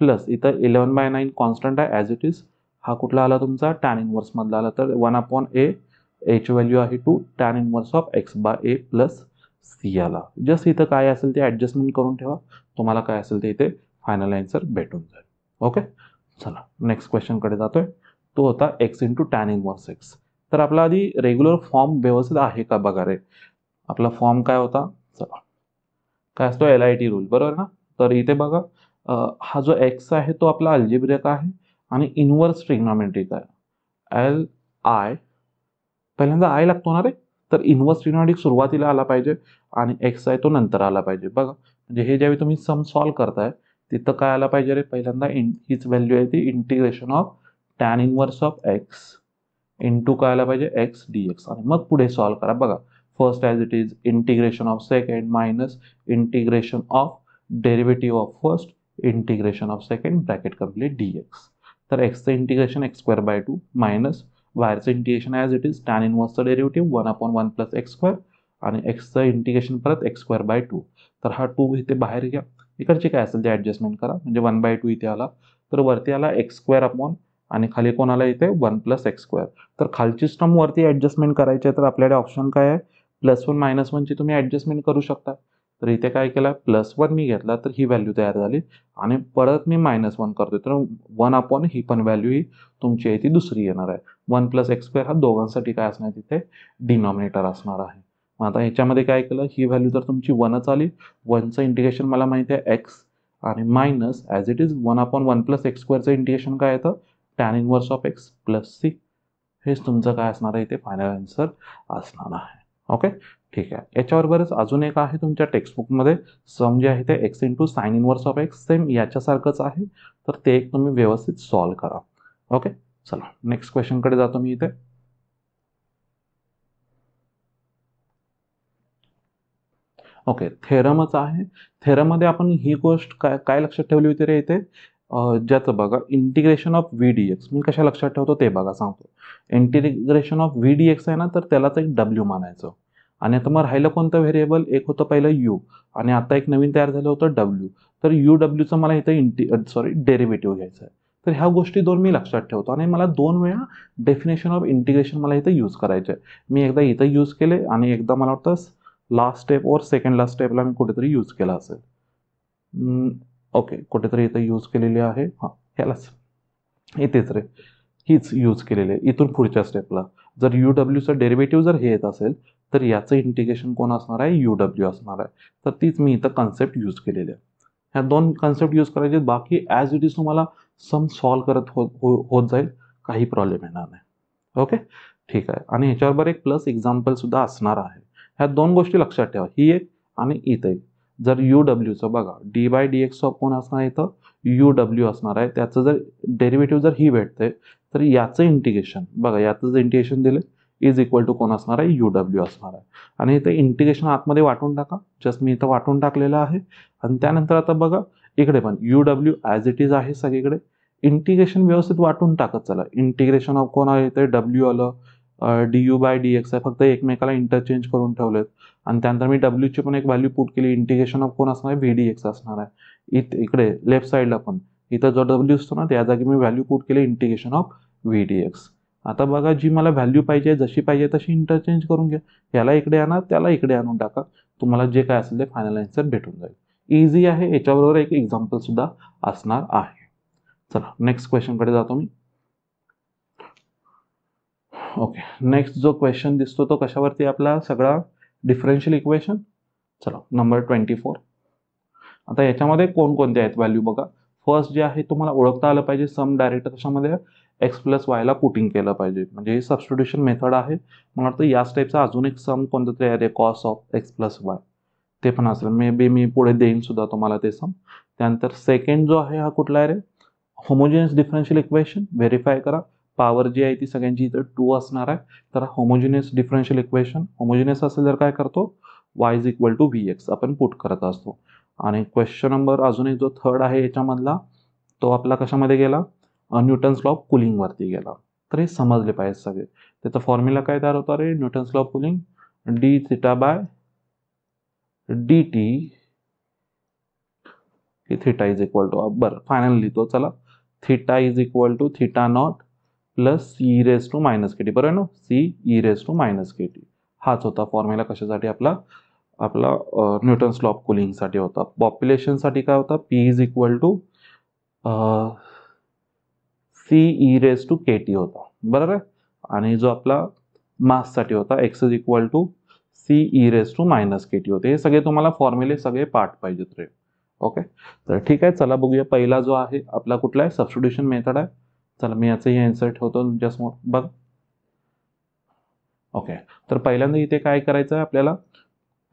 प्लस इथं 11/9 कॉन्स्टंट आहे ॲज इट इज. हा कुठला आला तुमचा, टॅन इनवर्स मधला आला, तर 1/a, एच व्हॅल्यू आहे 2 tan inverse of x/a plus c आला. जस्ट इथं काय असेल ते ॲडजस्टमेंट करून ठेवा, तुम्हाला काय असेल ते इथे फायनल आन्सर भेटून जाईल. ओके, चला नेक्स्ट क्वेश्चनकडे जातोय. तो होता x into tan inverse x. तर आपला आधी रेग्युलर फॉर्म व्यवस्थित आहे का बघा रे. आपला फॉर्म काय होता, चला काय असतो, LIT रूल, बरोबर ना. तर इथे बघा, हा जो एक्स आहे तो आपला अल्जेब्रिक आहे आणि इनवर्स ट्रिग्नॉमेट्रिक आहे. LI पहिल्यांदा आय लागतो ना रे, तर इनवर्स ट्रिग्नॉमेट्रिक सुरुवातीला आला पाहिजे आणि एक्स आहे तो नंतर आला पाहिजे. बघा म्हणजे हे ज्यावेळी तुम्ही सम सॉल्व करताय तिथं काय आला पाहिजे रे, पहिल्यांदा हीच व्हॅल्यू आहे ती integration of tan inverse of x into काय आला पाहिजे, एक्स dx, आणि मग पुढे सॉल्व करा. बघा, first as it is integration of second minus integration of derivative of first integration of second bracket complete dx. तर एक्सचं इंटिग्रेशन x²/2 मायनस बाहेरचं integration as it is tan इनवर्सचं डेरिव्हेटिव्ह 1/1 + x² आणि एक्सचं इंटिग्रेशन परत x²/2. तर हा 2 इथे बाहेर घ्या, इकडचे काय असेल ते ॲडजस्टमेंट करा, म्हणजे 1/2 इथे आला, तर वरती आला x² अपॉन आणि खाली कोणाला इथे 1 + x². तर खालची स्टर्म वरती ॲडजस्टमेंट करायची आहे, तर आपल्याकडे ऑप्शन काय आहे, +1 - 1ची तुम्ही ॲडजस्टमेंट करू शकता. तर इथे काय केलं, +1 मी घेतला तर ही व्हॅल्यू तयार झाली, आणि परत मी -1 करतोय तर 1 अपॉन ही पण व्हॅल्यू ही तुमची आहे ती दुसरी येणार आहे. 1 + x² हा दोघांसाठी काय असणार तिथे डिनॉमिनेटर असणार आहे. मग आता ह्याच्यामध्ये काय केलं, ही व्हॅल्यू तर तुमची 1च आली, 1चं इंटिग्रेशन मला माहिती आहे x, आणि मायनस ॲज इट इज 1/1 + x²चं इंटिग्रेशन काय येतं, tan inverse of x plus C. हेच तुमचं काय असणार आहे इथे फायनल आन्सर असणार आहे. ओके, ठीक आहे. याच्याबरोबरच अजून एक आहे तुमच्या टेक्स्टबुकमध्ये सम जे आहे ते x into sine inverse of X, same याच्यासारखंच आहे, तर ते एक तुम्ही व्यवस्थित सॉल्व करा. ओके, चला नेक्स्ट क्वेश्चनकडे जातो मी इथे. ओके, थेरमच आहे. थेरममध्ये आपण ही गोष्ट काय काय लक्षात ठेवली होती रे इथे, ज्याचं बघा integration of V D X. मी कशा लक्षात ठेवतो ते बघा सांगतो. Integration of V D x आहे ना, तर त्यालाच एक डब्ल्यू मानायचं. आणि आता मग राहिलं कोणतं व्हेरिएबल, एक होतं पहिलं यू आणि आता एक नवीन तयार झालं होतं डब्ल्यू. तर यू डब्ल्यूचं मला इथं डेरिव्हेटिव्ह घ्यायचं आहे. तर ह्या गोष्टी दोन मी लक्षात ठेवतो आणि मला 2 वेळा डेफिनेशन ऑफ इंटिग्रेशन मला इथं यूज करायचे आहे. मी एकदा इथं यूज केले आणि एकदा मला वाटतं लास्ट स्टेप और सेकंड लास्ट स्टेपला मी कुठेतरी यूज केला असेल. ओके, कुठेतरी इथं यूज केलेली आहे. हां, ह्यालाच इथेच रे, हीच यूज केलेली आहे. इथून पुढच्या स्टेपला जर यू डब्ल्यूचं डेरिव्हेटिव्ह जर हे येत असेल तर याचं इंटिग्रेशन कोण असणार आहे, यू डब्ल्यू असणार आहे. तर तीच मी इथं कन्सेप्ट यूज केलेली आहे. ह्या 2 कन्सेप्ट यूज करायचे. बाकी ॲज इट इज तुम्हाला सम सॉल्व करत होत जाईल, काही प्रॉब्लेम येणार नाही. ओके, ठीक आहे. आणि ह्याच्याबरोबर एक प्लस एक्झाम्पलसुद्धा असणार आहे. ह्या 2 गोष्टी लक्षात ठेवा, ही एक आणि इथं एक. जर यू डब्ल्यूचं बघा d by D x of कोण असणार आहे, इथं यू डब्ल्यू असणार आहे. त्याचं जर डेरिव्हेटिव्ह जर ही भेटते तर याचं इंटिग्रेशन बघा, याचं जर इंटिग्रेशन दिलं इज इक्वल टू कोण असणार आहे, यू डब्ल्यू असणार आहे. आणि इथं इंटिग्रेशन आतमध्ये वाटून टाका. जस्ट मी इथं वाटून टाकलेलं आहे. आणि त्यानंतर आता बघा इकडे पण U W as it is आहे सगळीकडे. इंटिग्रेशन व्यवस्थित वाटून टाकत चला. इंटिग्रेशन ऑफ कोण आहे, इथे डब्ल्यू आलं, d you by D x आहे. फक्त एकमेकाला इंटरचेंज करून ठेवलेत. आणि त्यानंतर मी डब्ल्यूची पण एक व्हॅल्यू पुट केली. इंटिग्रेशन ऑफ कोण असणार आहे, व्ही डी एक्स असणार आहे. इकडे लेफ्ट साईडला पण इथं जो डब्ल्यू असतो ना त्या जागी मी व्हॅल्यू पुट केली integration of V D x. आता बघा जी मला व्हॅल्यू पाहिजे जशी पाहिजे तशी इंटरचेंज करून घ्या. याला इकडे आणा, त्याला इकडे आणून टाका. तुम्हाला जे काय असेल ते फायनल आन्सर भेटून जाईल. इझी आहे. याच्याबरोबर एक एक्झाम्पल सुद्धा असणार आहे. चला नेक्स्ट क्वेश्चनकडे जातो मी. ओके, नेक्स्ट जो क्वेश्चन दिसतो तो कशावरती आपला सगळा डिफरन्शियल इक्वेशन. चला नंबर 24. आता याच्यामध्ये कोणकोणते आहेत व्हॅल्यू बघा. फर्स्ट जे आहे तुम्हाला ओळखता आलं पाहिजे, सम डायरेक्ट कशामध्ये एक्स प्लस वायला पुटिंग केलं पाहिजे, म्हणजे हे सबस्टिट्यूशन मेथड आहे. मला वाटतं या स्टेपचा अजून एक सम कोणतं तरी आहे, cos of x plus y, ते पण असेल. मे बी मी पुढे देईन सुद्धा तुम्हाला ते सम. त्यानंतर सेकंड जो आहे हा कुठला आहे रे, होमोजिनियस डिफरन्शियल इक्वेशन. व्हेरीफाय करा पॉवर जी आहे ती सगळ्यांची इथं 2 असणार आहे. तर होमोजिनियस डिफरन्शियल इक्वेशन, होमोजिनियस असेल तर काय करतो, y is equal to V x आपण पुट करत असतो. आणि क्वेश्चन नंबर अजून एक जो थर्ड आहे याच्यामधला तो आपला कशामध्ये गेला, न्यूटन्स लॉ ऑफ कुलिंगवरती गेला. तर हे समजले पाहिजे सगळे. त्याचा फॉर्म्युला काय तयार होता रे, Newton's law of cooling D theta by D T theta is equal to, बरं फायनल लिहितो चला, theta is equal to theta naught plus C raise to minus K T. बरोबर ना, C E raise to minus K T. हाच होता formula कशासाठी आपला Newton's law of कुलिंगसाठी होता. पॉप्युलेशनसाठी काय होता, p is equal to c E raise to k t होता. बरोबर आहे. आणि जो आपला माससाठी होता x is equal to c E raise to minus K t होते. हे सगळे तुम्हाला फॉर्म्युले सगळे पाठ पाहिजेत रे. ओके, तर ठीक आहे. चला बघूया पहिला जो आहे आपला कुठला आहे, सबस्टिट्यूशन मेथड आहे. चला मी याचंही आन्सर ठेवतो तुमच्यासमोर बघ. ओके, तर पहिल्यांदा इथे काय करायचं आहे आपल्याला,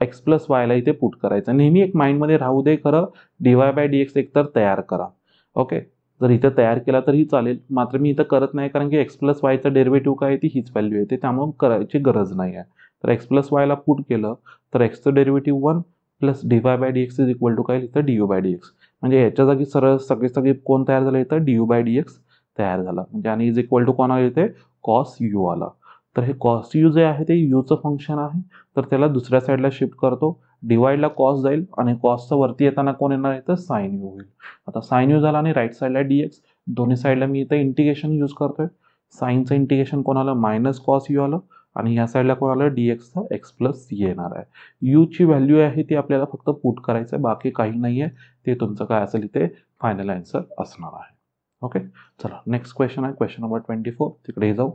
एक्स प्लस वायला इथे पुट करायचं. नेहमी एक माइंडमध्ये राहू दे खरं, D Y by D x एकतर तयार करा. ओके, जर इथं तयार केला तरी चालेल, मात्र मी इथं करत नाही कारण की एक्स प्लस वायचं डेरिव्हेटिव्ह काय आहे ती हीच व्हॅल्यू येते, त्यामुळे करायची गरज नाही आहे. तर एक्स प्लस वायला पुट केलं तर एक्सचं derivative 1 plus D Y by D x is equal to काय, इथं D you by D X. म्हणजे याच्या जागी सरळ सगळे कोण तयार झालं, इथं D you by D X तयार झाला. म्हणजे आणि इज इक्वल टू कोण आलं इथे, कॉस यू आला. तर हे कॉस यू जे आहे ते यूचं फंक्शन आहे. तर त्याला दुसऱ्या साईडला शिफ्ट करतो. डिवाइडला कॉस जाईल आणि कॉसचं वरती येताना कोण येणार इथं, साइन यू होईल. आता साइन यू झाला आणि राईट साईडला डी एक्स. दोन्ही साईडला मी इथं इंटिग्रेशन यूज करतोय. साईनचं इंटिग्रेशन कोण आलं, मायनस कॉस यू आलं. आणि ह्या साईडला कोण आलं, डी एक्सचं एक्स प्लस सी येणार आहे. यूची व्हॅल्यू आहे ती आपल्याला फक्त पुट करायचं आहे, बाकी काही नाही आहे. ते तुमचं काय असेल इथे फायनल आन्सर असणार आहे. ओके, चला नेक्स्ट क्वेश्चन आहे क्वेश्चन नंबर 24. तिकडे जाऊ.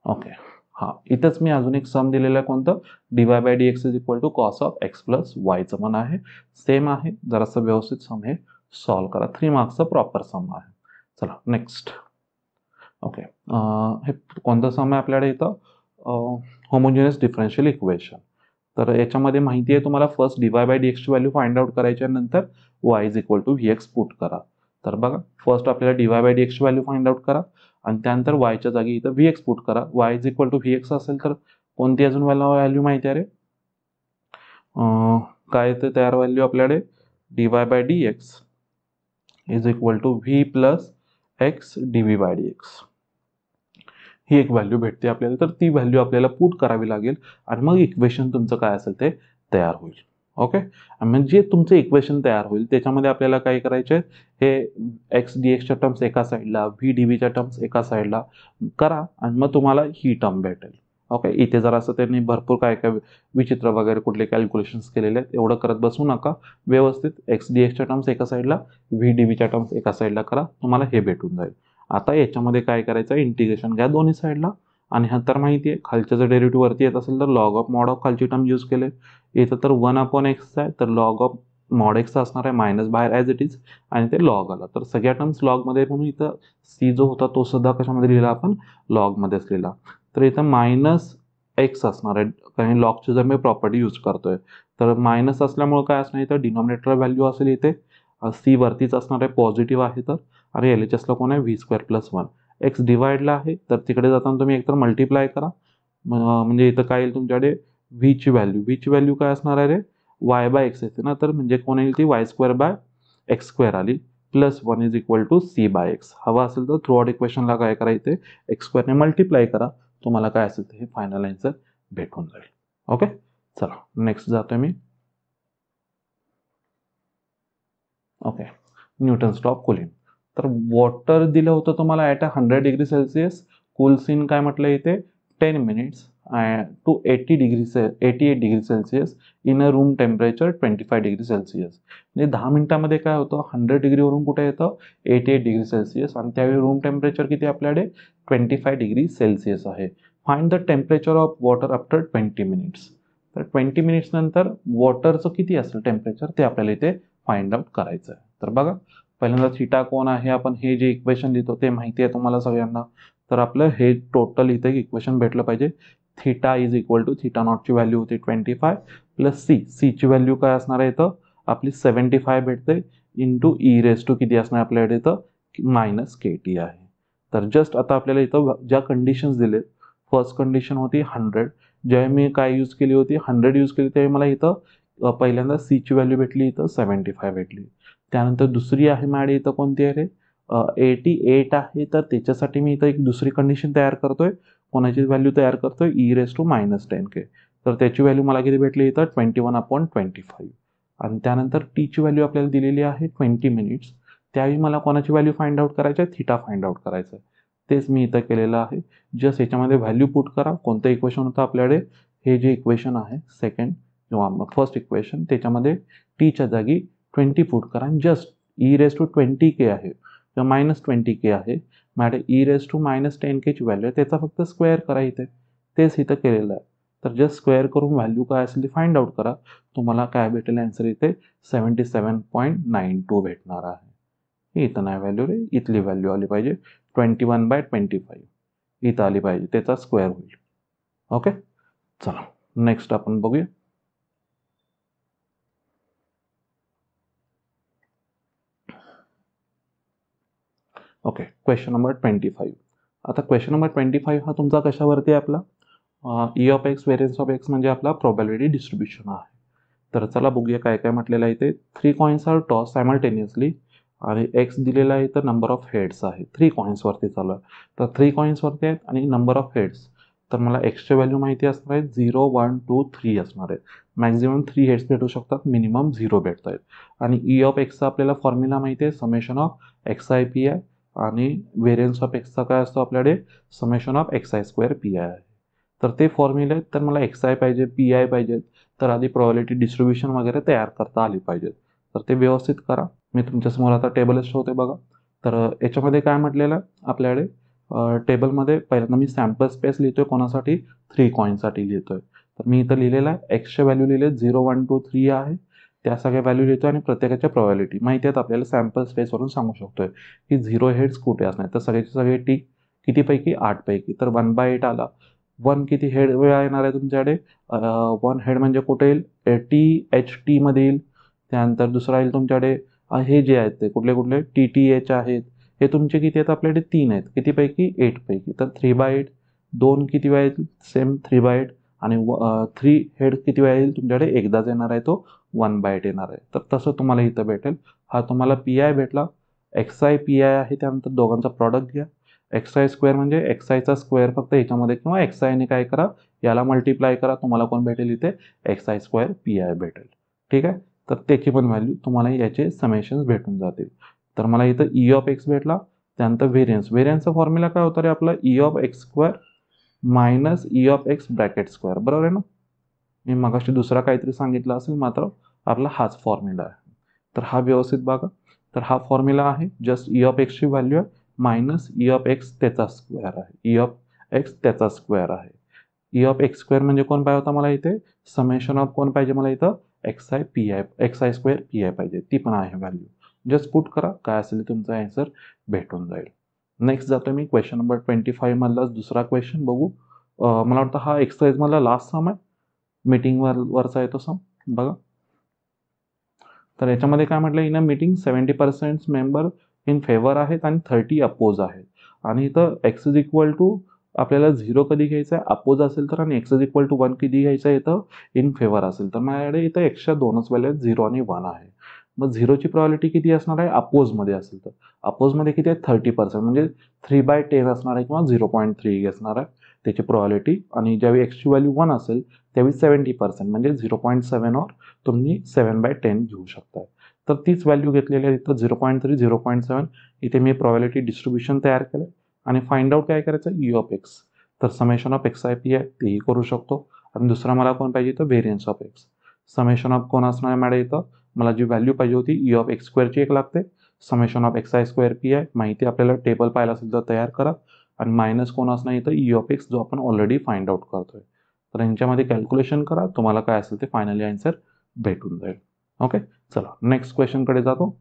ओके, हां इथंच मी अजून एक सम दिलेलं आहे कोणतं, d Y by D x is equal to cos of x plus वायचं पण आहे. सेम आहे, जरासं व्यवस्थित सम हे सॉल्व करा. 3 मार्क्सचं प्रॉपर सम आहे. चला नेक्स्ट. ओके, हे कोणतं सम आहे आपल्याकडे इथं, होमोजिनियस डिफरन्शियल इक्वेशन. तर याच्यामध्ये माहिती आहे तुम्हाला, first D Y by D एक्सची व्हॅल्यू फाइंड आउट करायची आहे, नंतर Y is equal to V X put करा. तर बघा फर्स्ट आपल्याला डी वाय बाय डी एक्सची व्हॅल्यू फाइंड आउट करा आणि त्यानंतर वायच्या जागी इथं व्ही एक्स पुट करा. Y is equal to V X असेल तर कोणती अजून व्हॅल्यू माहिती आहे रे? काय ते तयार व्हॅल्यू आपल्याकडे dy by dx is equal to v plus x d v by dx. ही एक व्हॅल्यू भेटते आपल्याला, तर ती व्हॅल्यू आपल्याला पुट करावी लागेल आणि मग इक्वेशन तुमचं काय असेल ते तयार होईल. ओके, म्हणजे तुमचं इक्वेशन तयार होईल त्याच्यामध्ये आपल्याला काय करायचे, हे एक्स डी एक्सच्या टर्म्स एका साईडला, व्ही डी व्हीच्या टर्म्स एका साईडला करा आणि मग तुम्हाला ही टर्म भेटेल. ओके, इथे जर असं त्यांनी भरपूर काय काय विचित्र वगैरे कुठले कॅल्क्युलेशन्स केलेले आहेत, एवढं करत बसू नका. व्यवस्थित एक्स डी एक्सच्या टर्म्स एका साईडला, व्ही डी व्हीच्या टर्म्स एका साईडला करा, तुम्हाला हे भेटून जाईल. आता याच्यामध्ये काय करायचं, इंटिग्रेशन घ्या दोन्ही साईडला आणि हा तर माहिती आहे खालचं जर डेरिव्हेटिव्ह वरती येत असेल तर लॉग ऑफ मॉड ऑफ खालची टर्म यूज केले. इथं तर 1/x आहे तर लॉग ऑफ मॉड एक्स असणार आहे, मायनस बाहेर ॲज इट इज आणि ते लॉग आला तर सगळ्या टर्म्स लॉगमध्ये, म्हणून इथं सी जो होता तो सुद्धा कशामध्ये लिहिला आपण, लॉगमध्येच लिहिला. तर इथं -x असणार आहे, कारण लॉगची जर मी प्रॉपर्टी यूज करतोय तर मायनस असल्यामुळे काय असणार इथं डिनॉमिनेटर व्हॅल्यू असेल, इथे सी वरतीच असणार आहे, पॉझिटिव्ह आहे तर, आणि LHSला कोण आहे v² + 1. एक्स डिवाइडला आहे तर तिकडे जाताना तुम्ही एकतर मल्टिप्लाय करा, म्हणजे इथं काय येईल तुमच्याकडे व्हीची व्हॅल्यू काय असणार आहे रे, y/x येते ना, तर म्हणजे कोण येईल ती y² x² आली +1 इज इक्वल टू c/x. हवा असेल तर थ्रू आउट इक्वेशनला काय करा, इथे x² ने मल्टिप्लाय करा, तुम्हाला काय असेल ते हे फायनल आन्सर भेटून जाईल. ओके, चला नेक्स्ट जातोय मी. Okay, Newton's law of cooling. तर वॉटर दिलं होतं तुम्हाला ॲट 100 डिग्री सेल्सिअस, कूल्सिन काय म्हटलं इथे 10 minutes to 88 degree Celsius in a room temperature 25 degree Celsius. म्हणजे 10 मिनिटामध्ये काय होतं, 100 डिग्रीवरून कुठे येतं 88 डिग्री सेल्सिअस, आणि त्यावेळी रूम टेम्परेचर किती आपल्याकडे 25 डिग्री सेल्सिअस आहे. Find the temperature of water after 20 minutes. तर 20 मिनिट्स नंतर वॉटरचं किती असेल टेम्परेचर ते आपल्याला इथे फाइंड आउट करायचं आहे. तर बघा, पहिल्यांदा थिटा कोण आहे, आपण हे जे इक्वेशन लिहितो ते माहिती आहे तुम्हाला सगळ्यांना, तर आपलं हे टोटल इथे इक्वेशन भेटलं पाहिजे. Theta is equal to theta नॉटची व्हॅल्यू होती 25 प्लस सीची व्हॅल्यू काय असणार आहे इथं आपली 75 भेटते इंटू e⁻² किती असणार आपल्याकडे इथं -kT आहे. तर जस्ट आता आपल्याला इथं ज्या कंडिशन्स दिलेत, फर्स्ट कंडिशन होती 100, ज्यावेळी मी काय यूज केली होती 100 यूज केली त्यावेळी मला इथं पहिल्यांदा सीची व्हॅल्यू भेटली, इथं 75 भेटली. त्यानंतर दुसरी आहे माझ्या इथं कोणती आहे रे, 88 आहे, तर त्याच्यासाठी मी इथं एक दुसरी कंडिशन तयार करतोय, कोणाची व्हॅल्यू तयार करतोय e⁻⁻10k. तर त्याची व्हॅल्यू मला किती भेटली इथं 21/25. आणि त्यानंतर टीची व्हॅल्यू आपल्याला दिलेली आहे 20 मिनिट्स, त्यावेळी मला कोणाची व्हॅल्यू फाइंड आउट करायची आहे, थिटा फाइंड आउट करायचं आहे. तेच मी इथं केलेलं आहे. जस्ट याच्यामध्ये व्हॅल्यू पुट करा, कोणतं इक्वेशन होतं आपल्याकडे, हे जे इक्वेशन आहे सेकंड किंवा फर्स्ट इक्वेशन, त्याच्यामध्ये टीच्या जागी 20 पुट करा आणि जस्ट e⁻20k आहे किंवा -20k आहे, माझ्याकडे e⁻−10k ची व्हॅल्यू आहे, त्याचा फक्त स्क्वेअर करा इथे, तेच इथं केलेलं आहे. तर जस्ट स्क्वेअर करून व्हॅल्यू काय असेल ती फाइंड आउट करा, तुम्हाला काय भेटेल आन्सर इथे 77.92 भेटणार आहे. ही इथं नाही व्हॅल्यू रे, इथली व्हॅल्यू आली पाहिजे 21/25 इथं आली पाहिजे, त्याचा स्क्वेअर होईल. ओके, चला नेक्स्ट आपण बघूया. Okay, question number 25. आता क्वेश्चन नंबर 25 हा तुमचा कशावरती आहे आपला, e(x) व्हेरियन्स ऑफ x म्हणजे आपला प्रोबॅबिलिटी डिस्ट्रीब्युशन आहे. तर चला बघूया काय काय म्हटलेलं आहे इथे. 3 कॉइन्स आर टॉस सायमल्टेनियसली आणि x दिलेला आहे तर नंबर ऑफ हेड्स आहे, 3 कॉइन्सवरती चालू आहे. तर 3 कॉइन्सवरती आहेत आणि नंबर ऑफ हेड्स, तर मला एक्सची व्हॅल्यू माहिती असणार आहे 0, 1, 2, 3 असणार आहे. मॅक्झिमम 3 हेड्स भेटू शकतात, मिनिमम 0 भेटत आहेत. आणि e(x) चा आपल्याला फॉर्म्युला माहिती आहे, समेशन ऑफ xi/pi आहे, आणि व्हेरियन्स ऑफ एक्सचा काय असतो आपल्याकडे, समेशन ऑफ xi² आहे. तर ते फॉर्म्युले आहेत, तर मला xi पाहिजे, pi पाहिजेत, तर आधी प्रोबॅबिलिटी डिस्ट्रीब्युशन वगैरे तयार करता आली पाहिजेत. तर ते व्यवस्थित करा, मी तुमच्यासमोर आता टेबलच ठेवते बघा. तर याच्यामध्ये काय म्हटलेलं आहे आपल्याकडे, टेबलमध्ये पहिल्यांदा मी सॅम्पल स्पेस लिहितोय, कोणासाठी 3 कॉइनसाठी लिहितोय. तर मी इथं लिहिलेलं आहे, एक्सचे व्हॅल्यू लिहिले 0, 1, 2, 3 आहे, त्या सगळ्या व्हॅल्यू लिहितोय आणि प्रत्येकाच्या प्रोबॅबिलिटी माहिती आहेत आपल्याला, सॅम्पल स्पेसवरून सांगू शकतोय की 0 हेड्स कुठे असणार. तर सगळ्याचे सगळे टी कितीपैकी 8 पैकी, तर 1/8 आला. 1 किती हेड वेळा येणार आहे तुमच्याकडे, 1 हेड म्हणजे कुठे येईल, THT मध्ये येईल. त्यानंतर दुसरा येईल तुमच्याकडे हे जे आहेत ते कुठले कुठले TTH आहेत, हे तुमचे किती आहेत आपल्याकडे 3 आहेत, कितीपैकी 8 पैकी, तर 3/8. 2 किती वेळा येईल, सेम 3/8. आणि 3 हेड किती वेळा येईल तुमच्याकडे, एकदाच येणार आहे, तो 1/8 येणार आहे. तर तसं तुम्हाला इथं भेटेल. हा तुम्हाला पी आय भेटला, एक्स आय पी आय आहे, त्यानंतर दोघांचा प्रॉडक्ट घ्या. एक्स आय स्क्वेअर म्हणजे एक्स आयचा स्क्वेअर फक्त ह्याच्यामध्ये, किंवा एक्स आयने काय करा, याला मल्टिप्लाय करा, तुम्हाला कोण भेटेल इथे, X I square P I भेटेल. ठीक आहे, तर त्याची पण व्हॅल्यू तुम्हाला याचे समेशन्स भेटून जातील. तर मला इथं ई ऑफ एक्स भेटला. त्यानंतर व्हेरियन्सचा फॉर्म्युला काय होता रे आपला, E of x square minus E of x bracket square, बरोबर आहे ना. मी मगाशी दुसरा काहीतरी सांगितलं असेल, मात्र आपला हाच फॉर्म्युला आहे. तर हा व्यवस्थित बघा. तर हा फॉर्म्युला आहे, जस्ट ई ऑफ एक्सची व्हॅल्यू आहे मायनस ई ऑफ एक्स त्याचा स्क्वेअर आहे, ई ऑफ एक्स त्याचा स्क्वेअर आहे. ई ऑफ एक्स स्क्वेअर म्हणजे कोण पाहिजे होता मला इथे, समेशन ऑफ कोण पाहिजे मला इथं, X I P I, X I square P I पाहिजे, ती पण आहे व्हॅल्यू. जस्ट पुट करा, काय असेल तुमचा आन्सर भेटून जाईल. नेक्स्ट जातो मी क्वेश्चन नंबर 25 मधलाच दुसरा क्वेश्चन बघू. मला वाटतं हा एक्सरसाइज मधला लास्ट सम आहे, मीटिंग वरचा येतो सम बघा. तर याच्यामध्ये काय म्हटलं, in a meeting 70% member in favour आहेत आणि 30 अपोज आहेत. आणि इथं एक्स इज इक्वल टू आपल्याला 0 कधी घ्यायचं आहे, अपोज असेल तर, आणि एक्स इज इक्वल टू 1 कधी घ्यायचं आहे, इथं इन फेवर असेल तर. माझ्याकडे इथं एक्सच्या दोनच व्हॅल्यू आहेत, 0 आणि 1 आहे. मग 0ची प्रॉबिलिटी किती असणार आहे, अपोजमध्ये असेल तर. अपोजमध्ये किती आहे, 30%, म्हणजे 3/10 असणार आहे, किंवा 0.3 असणार आहे त्याची प्रॉबिलिटी. आणि ज्यावेळी एक्सची व्हॅल्यू 1 असेल त्यावेळी 70%, म्हणजे 0.7 और तुम्ही 7/10 घेऊ शकता. तर तीच व्हॅल्यू घेतलेली आहे इथं, 0.3 0.7. इथे मी प्रॉबिलिटी डिस्ट्रीब्युशन तयार केलं आणि फाइंड आउट काय करायचं, ई ऑफ एक्स. तर summation of X I P आहे तेही करू शकतो. आणि दुसरा मला कोण पाहिजे इथं, variance of x. Summation of कोण असणार आहे मॅडम इथं, मला जी व्हॅल्यू पाहिजे होती ई ऑफ एक्स स्क्वेअरची एक लागते, summation of X I square P आहे, माहिती आपल्याला टेबल पाहिला असेल तर तयार करा. आणि मायनस कोण असणार इथं, ई ऑफ एक्स, जो आपण ऑलरेडी फाइंड आउट करतोय. तर यांच्यामध्ये कॅल्क्युलेशन करा, तुम्हाला काय असेल ते फायनली आन्सर भेटून जाईल. ओके, चला नेक्स्ट क्वेश्चनकडे जातो.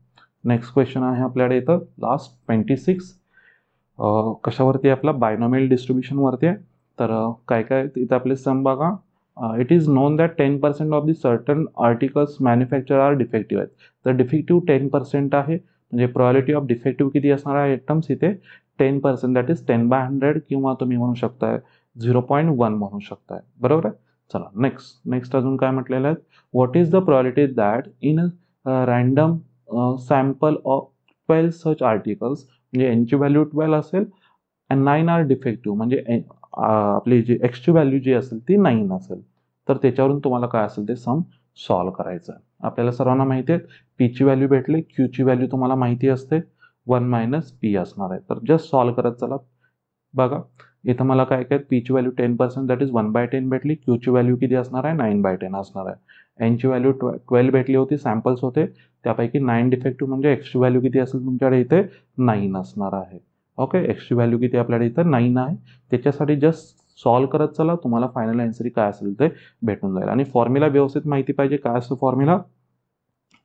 नेक्स्ट क्वेश्चन आहे आपल्याकडे इथं लास्ट 26. कशावरती आहे आपला, बायनॉमियल डिस्ट्रीब्युशनवरती आहे. तर काय काय इथं आपले सम बघा. It is known that 10% of the certain articles manufacture are defective आहेत. तर डिफेक्टिव्ह 10% आहे, म्हणजे प्रॉबिलिटी ऑफ डिफेक्टिव्ह किती असणार आहे आयटम्स इथे, 10%, दॅट इज 10/100, किंवा तुम्ही म्हणू शकताय 0.1 म्हणू शकताय, बरोबर आहे. चला नेक्स्ट अजून काय म्हटलेलं आहे, what is the probability that in a random sample of 12 such articles, म्हणजे यांची व्हॅल्यू 12 असेल अँड 9 आर डिफेक्टिव्ह, म्हणजे आपली जी एक्सची व्हॅल्यू जी असेल ती 9 असेल. तर त्याच्यावरून तुम्हाला काय असेल ते सम सॉल्व्ह करायचं आहे. आपल्याला सर्वांना माहिती आहे पीची व्हॅल्यू भेटली, क्यूची व्हॅल्यू तुम्हाला माहिती असते 1 मायनस पी असणार आहे. तर जस्ट सॉल्व्ह करत चला. बघा इथं मला काय काय, पीची व्हॅल्यू 10%, दॅट इज 1/10 भेटली, क्यूची व्हॅल्यू किती असणार आहे, 9/10 असणार आहे. एनची व्हॅल्यू 12 भेटली होती, सॅम्पल्स होते त्यापैकी 9 डिफेक्टिव्ह, म्हणजे एक्सची व्हॅल्यू किती असेल तुमच्याकडे इथे 9 असणार आहे. ओके, एक्सची व्हॅल्यू किती आपल्याकडे इथं 9 आहे. त्याच्यासाठी जस्ट सॉल्व्ह करत चला, तुम्हाला फायनल आन्सर काय असेल ते भेटून जाईल. आणि फॉर्म्युला व्यवस्थित माहिती पाहिजे, काय असतो फॉर्म्युला,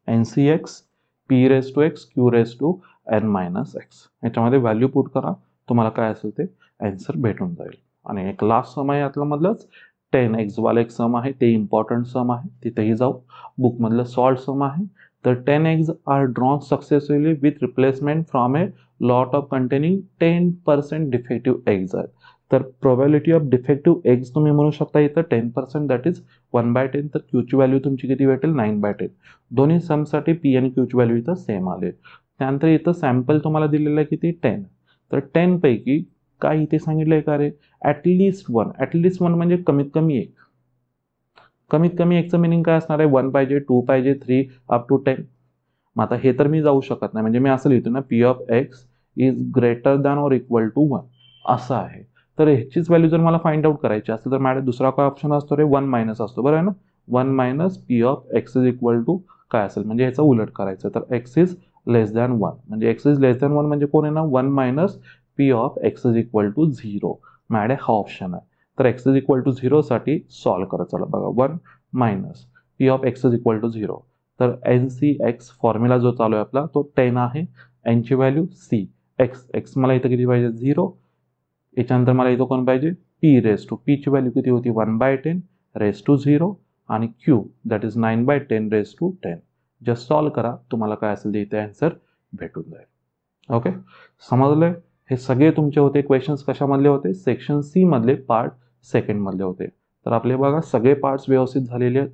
NCX P⁻x Q⁻n-x. याच्यामध्ये व्हॅल्यू पुट करा, तुम्हाला काय असेल ते आन्सर भेटून जाईल. आणि एक लास्ट सम आहे यातलं मधलंच, 10x वाला एक सम आहे, ते इम्पॉर्टंट सम आहे, तिथेही जाऊ. बुकमधलं सॉल्ट सम आहे. तर 10 eggs are drawn successfully with replacement from a lot of containing 10% defective eggs आहेत. तर प्रोबॅबिलिटी ऑफ डिफेक्टिव्ह एग्ज तुम्ही म्हणू शकता इथं 10%, दॅट इज 1/10. तर क्यूची व्हॅल्यू तुमची किती भेटेल, 9/10. दोन्ही समसाठी पी आणि क्यूची व्हॅल्यू इथं सेम आले. त्यानंतर इथं सॅम्पल तुम्हाला दिलेलं आहे किती, 10. तर 10 पैकी काय इथे सांगितलंय का रे, ॲटलिस्ट वन म्हणजे कमीत कमी एक. कमीत कमी एकचं मिनिंग काय असणार आहे, 1 पाहिजे, 2 पाहिजे, 3 अप टू 10. मग आता हे तर मी जाऊ शकत नाही, म्हणजे मी असं लिहितो ना, p of x is greater than or equal to 1 असं आहे. तर ह्याचीच व्हॅल्यू जर मला फाइंड आउट करायची असेल तर माझ्या दुसरा काय ऑप्शन असतो रे, 1 मायनस असतो, बरोबर आहे ना. 1 minus p of x is equal to काय असेल, म्हणजे ह्याचं उलट करायचं. तर एक्स इज लेस दॅन 1, म्हणजे एक्स इज लेस दॅन 1 म्हणजे कोण आहे ना, 1 minus p of x is equal to 0. माझ्याकडे हा ऑप्शन आहे. तर एक्स इज इक्वल टू 0 साठी सॉल्व्ह करत चला बघा. 1 minus p of x is equal to 0. तर NCX फॉर्म्युला जो चालू आहे आपला तो 10 आहे. एनची व्हॅल्यू सी, एक्स मला इथं किती पाहिजे, 0. याच्यानंतर मला इथं कोण पाहिजे, पीची व्हॅल्यू किती होती, 1/10 रेस टू 0. आणि q that is 9/10 raise to 10. Just solve करा, तुम्हाला काय असेल ते इथे आन्सर भेटून जाईल. ओके, समजलंय. हे सगळे तुमचे होते क्वेश्चन्स कशामधले होते, सेक्शन सी मधले पार्ट सेकंड मधले होते. तर आपले बघा सगळे पार्ट्स व्यवस्थित झालेले आहेत.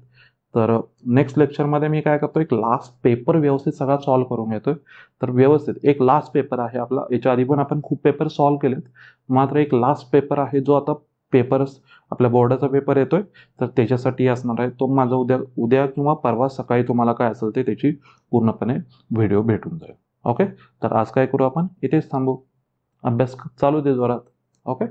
तर नेक्स्ट लेक्चरमध्ये मी काय करतो, एक लास्ट पेपर व्यवस्थित सगळा सॉल्व्ह करून घेतोय. तर व्यवस्थित एक लास्ट पेपर आहे आपला. याच्या आधी पण आपण खूप पेपर सॉल्व्ह केलेत, मात्र एक लास्ट पेपर आहे जो आता पेपर्स आपल्या बोर्डाचा पेपर येतोय, तर त्याच्यासाठी असणार आहे. तो माझा उद्या उद्या किंवा परवा सकाळी तुम्हाला काय असेल ते त्याची पूर्णपणे व्हिडिओ भेटून जाईल. ओके, तर आज काय करू आपण, इथेच थांबू. अभ्यास चालू दे जोरात. ओके.